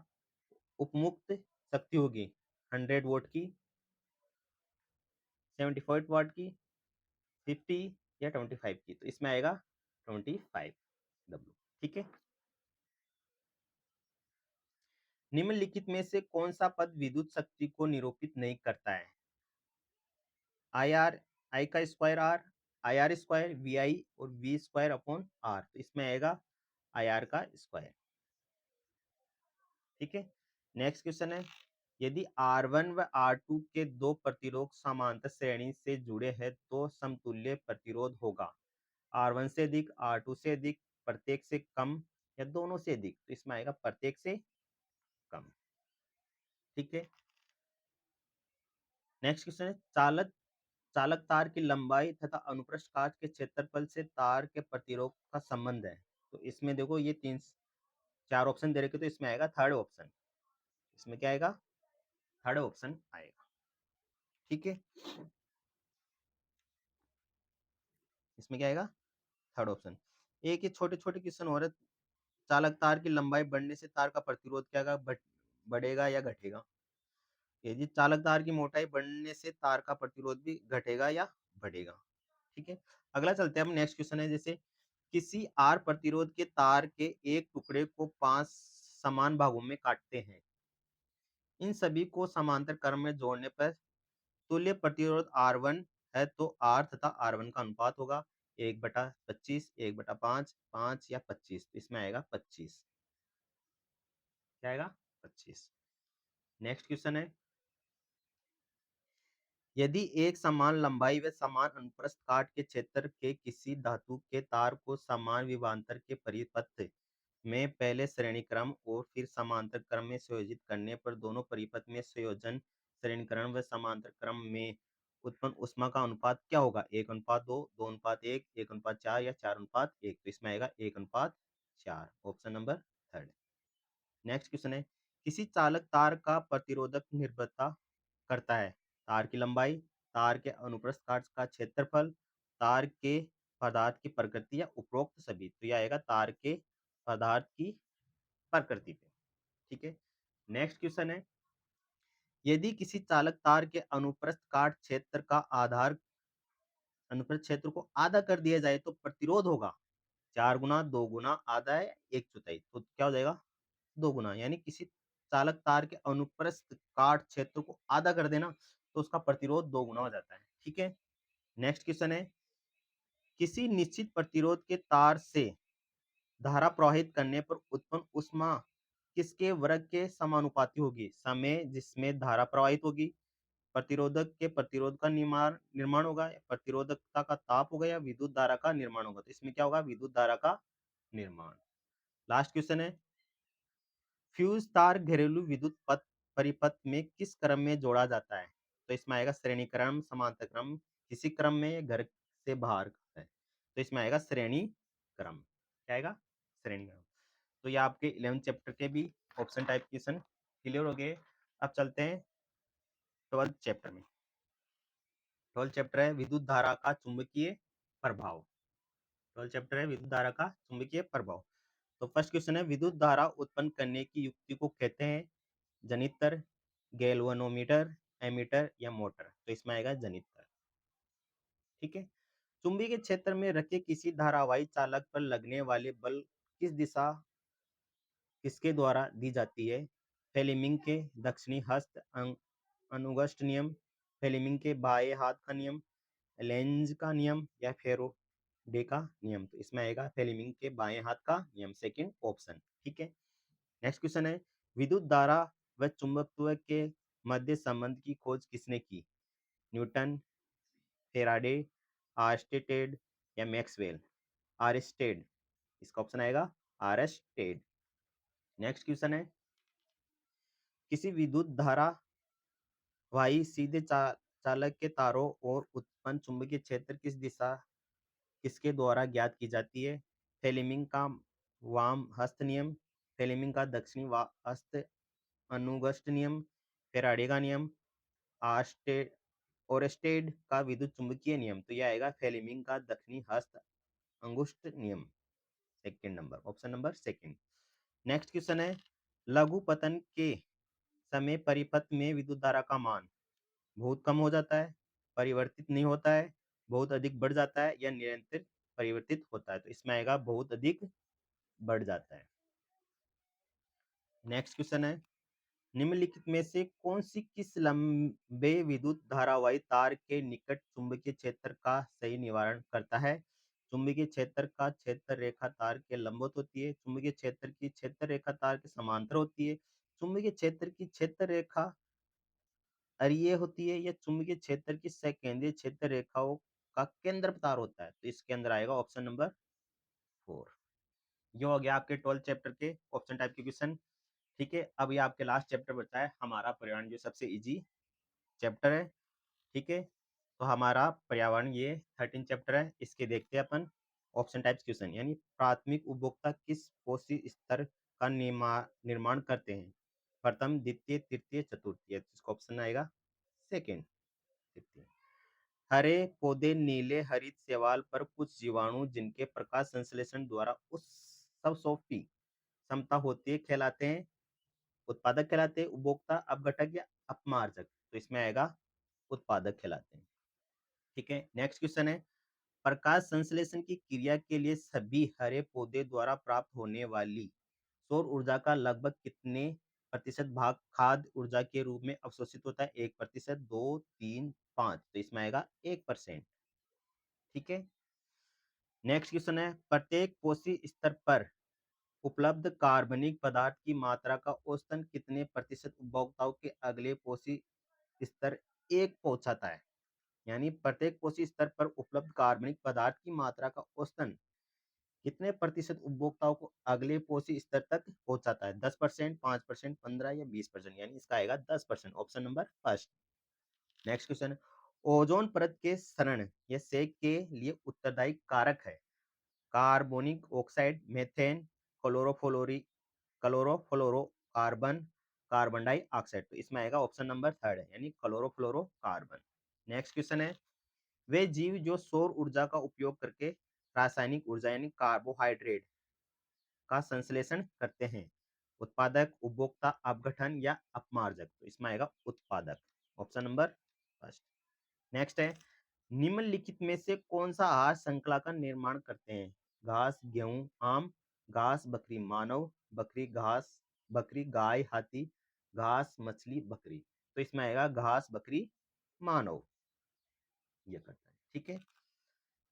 उपमुक्त शक्ति होगी 100 वोल्ट की, 75 वाट की, 50 या 25 की। तो इसमें आएगा 25 W। ठीक है। निम्नलिखित में से कौन सा पद विद्युत शक्ति को निरूपित नहीं करता है? आई आर, आई का square R, I R square, V I और वी स्क्वायर अपॉन आर। तो इसमें आएगा आई आर का स्क्वायर। ठीक है। नेक्स्ट क्वेश्चन है, यदि R1 व R2 के दो प्रतिरोध समांतर श्रेणी से जुड़े हैं तो समतुल्य प्रतिरोध होगा R1 से अधिक, R2 से अधिक, प्रत्येक से कम या दोनों से अधिक। तो इसमें आएगा प्रत्येक से कम। ठीक है। नेक्स्ट क्वेश्चन है, चालक तार की लंबाई तथा अनुप्रस्थ काट के क्षेत्रफल से तार के प्रतिरोध का संबंध है। तो इसमें देखो ये 4 ऑप्शन दे रखे, तो इसमें आएगा थर्ड ऑप्शन। इसमें क्या आएगा? थर्ड ऑप्शन आएगा। ठीक है। इसमें क्या आएगा? Third option. एक ये छोटे छोटे क्वेश्चन हो रहे, चालक तार की लंबाई बढ़ने से तार का प्रतिरोध क्या बढ़ेगा या घटेगा? यदि चालक तार की मोटाई बढ़ने से तार का प्रतिरोध भी घटेगा या बढ़ेगा। ठीक है। अगला चलते हैं हम। नेक्स्ट क्वेश्चन है, जैसे किसी आर प्रतिरोध के तार के एक टुकड़े को 5 समान भागों में काटते हैं। इन सभी को समांतर क्रम में जोड़ने पर तुल्य प्रतिरोध R1 है तो R तथा R1 का अनुपात होगा 1/25, 1/5, 5 या 25। तो इसमें आएगा 25। क्या आएगा? 25। नेक्स्ट क्वेश्चन है, यदि एक समान लंबाई व समान अनुप्रस्थ काट के क्षेत्र के किसी धातु के तार को समान विभवांतर के परिपथ में पहले श्रेणी क्रम और फिर समांतर क्रम में संयोजित करने पर दोनों परिपथ में संयोजन श्रेणी क्रम व समांतर क्रम में उत्पन्न ऊष्मा का अनुपात क्या होगा? 1:2, 2:1, 1:4 या 4:1। तो इसमें आएगा 1:4, option number third. Next question है, किसी चालक तार का प्रतिरोधक निर्भरता करता है तार की लंबाई, तार के अनुप्रस्थ काट का क्षेत्रफल, तार के पदार्थ की प्रकृति या उपरोक्त सभी। तो यह आएगा तार के पदार्थ की प्रकृति पे। ठीक है। नेक्स्ट क्वेश्चन है, यदि किसी चालक तार के अनुप्रस्थ काट क्षेत्र का आधार अनुप्रस्थ क्षेत्र को आधा कर दिया जाए तो प्रतिरोध होगा 4 गुना, 2 गुना, आधा है 1/4। तो क्या हो जाएगा? 2 गुना। यानी किसी चालक तार के अनुप्रस्थ काट क्षेत्र को आधा कर देना तो उसका प्रतिरोध 2 गुना हो जाता है। ठीक है। नेक्स्ट क्वेश्चन है, किसी निश्चित प्रतिरोध के तार से धारा प्रवाहित करने पर उत्पन्न ऊष्मा किसके वर्ग के समानुपाती होगी? समय जिसमें धारा प्रवाहित होगी, प्रतिरोधक के प्रतिरोध का निर्माण होगा, प्रतिरोधकता का ताप होगा या विद्युत धारा का निर्माण होगा। तो इसमें क्या होगा? विद्युत धारा का निर्माण। लास्ट क्वेश्चन है, फ्यूज तार घरेलू विद्युत पथ परिपथ में किस क्रम में जोड़ा जाता है? तो इसमें आएगा श्रेणी क्रम, समांतर क्रम, किसी क्रम में, घर से बाहर है। तो इसमें आएगा श्रेणी क्रम। क्या आएगा? श्रेणी क्रम। तो ये आपके 11 चैप्टर के भी ऑप्शन टाइप क्वेश्चन क्लियर हो गए। अब चलते हैं 12th चैप्टर में। 12th चैप्टर है विद्युत धारा का चुंबकीय प्रभाव। 12th चैप्टर है विद्युत धारा का चुंबकीय प्रभाव। तो फर्स्ट क्वेश्चन है, विद्युत धारा उत्पन्न करने की युक्ति को कहते हैं जनित्र, गैल्वेनोमीटर, एमीटर या मोटर। तो इसमें आएगा जनित्र। ठीक है। चुंबकीय क्षेत्र में रखे किसी धारावाही चालक पर लगने वाले बल किस दिशा किसके द्वारा दी जाती है? फ्लेमिंग के दक्षिणी हस्त अनुगस्ट नियम, फ्लेमिंग के बाएं हाथ का नियम, लेंज का नियम या फेराडे का नियम। तो इसमें आएगा फ्लेमिंग के बाएं हाथ का नियम, सेकंड ऑप्शन। ठीक है। नेक्स्ट क्वेश्चन है, विद्युत धारा व चुंबकत्व के मध्य संबंध की खोज किसने की? न्यूटन, फेराडे, आर्स्टेड या मैक्सवेल? आर्स्टेड। इसका ऑप्शन आएगा आर्स्टेड। नेक्स्ट क्वेश्चन है, किसी विद्युत धारा वाही सीधे चालक के तारों और उत्पन्न चुंबकीय क्षेत्र किस दिशा किसके द्वारा ज्ञात की जाती है? फ्लेमिंग का वाम हस्त नियम, फ्लेमिंग का दक्षिणी हस्त अनुगस्ट नियम, फेराडे का नियम, आस्टे ओरेस्टेड का विद्युत चुंबकीय नियम, तो ये आएगा फेलेमिंग का दक्षिणी हस्त अंगुष्ठ नियम। Second number, option number second. Next question है, लघु पतन के समय परिपथ में विद्युत धारा का मान बहुत कम हो जाता है, परिवर्तित नहीं होता है, बहुत अधिक बढ़ जाता है या निरंतर परिवर्तित होता है। तो इसमें आएगा बहुत अधिक बढ़ जाता है। नेक्स्ट क्वेश्चन है, निम्नलिखित में से कौन सी किस लंबे विद्युत धारावाही तार के निकट चुंबकीय क्षेत्र का सही निवारण करता है? चुंबकीय क्षेत्र का क्षेत्र रेखा तार के लंबवत होती है, चुंबकीय क्षेत्र की क्षेत्र रेखा तार के समांतर होती है, चुंबकीय क्षेत्र की क्षेत्र रेखा अरीय होती है, या चुंबकीय क्षेत्र की सकेंद्रीय क्षेत्र रेखाओं का केंद्र तार होता है। तो इसके अंदर आएगा ऑप्शन नंबर 4। ये हो गया आपके 12 चैप्टर के ऑप्शन टाइप के क्वेश्चन। ठीक है, अब ये आपके लास्ट चैप्टर बचा है हमारा पर्यावरण, जो सबसे इजी चैप्टर है। ठीक है, तो हमारा पर्यावरण ये 13 चैप्टर है, इसके देखते हैं अपन ऑप्शन टाइप्स क्वेश्चन। यानी प्राथमिक उपभोक्ता किस पोषी स्तर का निर्माण करते हैं? प्रथम, द्वितीय, तृतीय, चतुर्थीय। इसका ऑप्शन आएगा सेकेंड, तृतीय। हरे पौधे नीले हरित शैवाल पर कुछ जीवाणु जिनके प्रकाश संश्लेषण द्वारा उस सबसोफी क्षमता होती है कहलाते हैं? उत्पादक कहलाते हैं, उपभोक्ता, अपघटक या अपमार्जक? तो इसमें आएगा उत्पादक कहलाते हैं। ठीक है, नेक्स्ट क्वेश्चन है, प्रकाश संश्लेषण की क्रिया के लिए सभी हरे पौधे द्वारा प्राप्त होने वाली सौर ऊर्जा का लगभग कितने प्रतिशत भाग खाद्य ऊर्जा के रूप में अवशोषित होता है? 1%, 2, 3, 5? तो इसमें आएगा 1%। ठीक है, नेक्स्ट क्वेश्चन है, प्रत्येक कोशी स्तर पर उपलब्ध कार्बनिक पदार्थ की मात्रा का औसतन कितने प्रतिशत उपभोक्ताओं के अगले कोशी स्तर एक पहुंचाता है? यानी प्रत्येक कोशी स्तर पर उपलब्ध कार्बनिक पदार्थ की मात्रा का औसतन कितने प्रतिशत उपभोक्ताओं को अगले पोषी स्तर तक पहुंचाता है? 10%, 5%, 15 या 20%? यानी इसका आएगा 10%, option number first. Next question, ozone परत के क्षरण या सेक के लिए उत्तरदायी कारक है? Carbonic oxide, methane, chlorofluoro carbon, carbon dioxide? तो इसमें आएगा ऑप्शन नंबर थर्ड है, यानी क्लोरोफ्लोरो कार्बन। नेक्स्ट क्वेश्चन है, वे जीव जो सौर ऊर्जा का उपयोग करके रासायनिक ऊर्जा यानी कार्बोहाइड्रेट का संश्लेषण करते हैं? उत्पादक, उपभोक्ता, अपघटन या अपमार्जक? तो इसमें आएगा उत्पादक, ऑप्शन नंबर फर्स्ट। नेक्स्ट है, निम्नलिखित में से कौन सा आहार श्रृंखला का निर्माण करते हैं? घास, गेहूं, आम, घास, बकरी, मानव, बकरी, घास, बकरी, गाय, हाथी, घास, मछली, बकरी? तो इसमें आएगा घास, बकरी, मानव, ये करता है। ठीक है,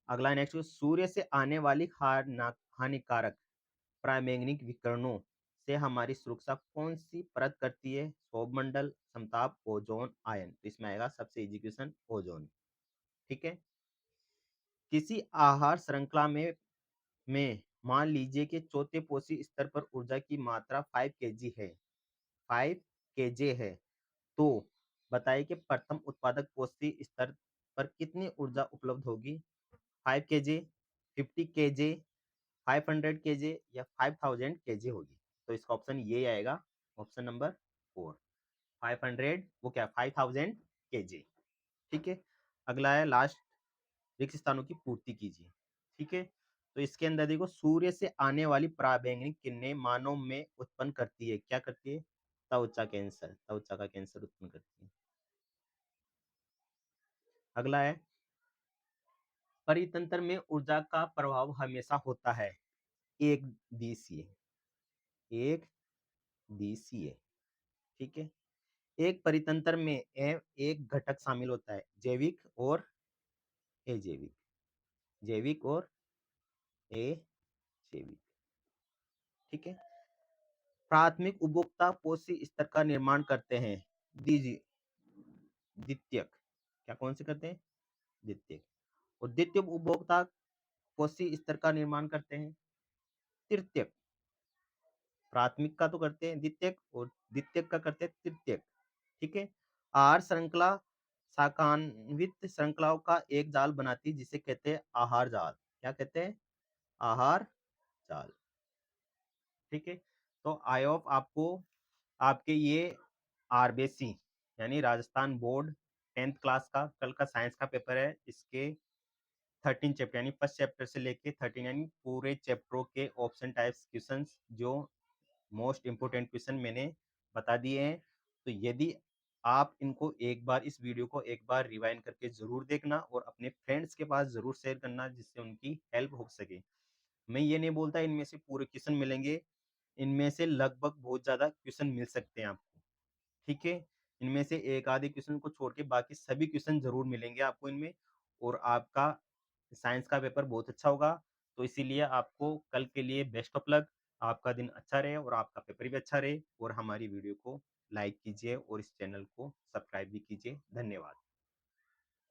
अगला नेक्स्ट, सूर्य से आने वाली हानिकारक पराबैंगनी विकिरणों से हमारी सुरक्षा कौन सी परत करती है? सौरमंडल, समताप, ओजोन, आयन? तो इसमें आएगा सबसे इजी क्वेश्चन ओजोन। ठीक है, किसी आहार श्रृंखला में मान लीजिए कि चौथे पोषी स्तर पर ऊर्जा की मात्रा 5 केजी है, 5 केजे है, तो बताइए कि प्रथम उत्पादक पोषी स्तर पर कितनी ऊर्जा उपलब्ध होगी? 5 केजे, 50 केजे, 500 केजे या 5000 केजे होगी? तो इसका ऑप्शन ये आएगा, ऑप्शन नंबर 4, 500, वो क्या 5000 केजे। ठीक है, अगला है लास्ट, रिक्त स्थानों की पूर्ति कीजिए। ठीक है, तो इसके अंदर देखो, सूर्य से आने वाली पराबैंगनी किरणें मानव में उत्पन्न करती है, क्या करती है? त्वचा कैंसर, त्वचा का कैंसर उत्पन्न करती है। अगला है, परितंत्र में ऊर्जा का प्रभाव हमेशा होता है एक दिशीय, एक दिशीय। ठीक है, एक परितंत्र में एक घटक शामिल होता है, जैविक और अजैविक, जैविक और अजैविक। ठीक है, प्राथमिक उपभोक्ता पोषी स्तर का निर्माण करते हैं द्वितीयक, क्या कौन से करते हैं? द्वितीयक। और द्वितीय उपभोक्ता पोषी स्तर का निर्माण करते हैं तृतीयक। प्राथमिक का तो करते हैं द्वितीयक और द्वितीयक का करते हैं तृतीयक। ठीक है, आहार श्रृंखला शाखान्वित श्रृंखलाओं का एक जाल बनाती है जिसे कहते हैं आहार जाल। क्या कहते हैं? आहार जाल। ठीक है, तो आई होप आपको आपके ये आरबीसी यानी राजस्थान बोर्ड 10th क्लास का कल का साइंस का पेपर है। इसके 13 चैप्टर यानी फर्स्ट चैप्टर से लेके 13 यानी पूरे चैप्टरों के ऑप्शन टाइप्स क्वेश्चंस जो मोस्ट इंपोर्टेंट क्वेश्चन मैंने बता दिए हैं। तो यदि आप इनको एक बार इस वीडियो को एक बार रिवाइंड करके ज़रूर देखना और अपने फ्रेंड्स के पास ज़रूर शेयर करना जिससे उनकी हेल्प हो सके। मैं ये नहीं बोलता इनमें से पूरे क्वेश्चन मिलेंगे, इनमें से लगभग बहुत ज़्यादा क्वेश्चन मिल सकते हैं आपको, ठीक है? इनमें से एक आधे क्वेश्चन को छोड़ के बाकी सभी क्वेश्चन ज़रूर मिलेंगे आपको इनमें और आपका साइंस का पेपर बहुत अच्छा होगा। तो इसीलिए आपको कल के लिए बेस्ट ऑफ लक। आपका दिन अच्छा रहे और आपका पेपर भी अच्छा रहे और हमारी वीडियो को लाइक कीजिए और इस चैनल को सब्सक्राइब भी कीजिए। धन्यवाद।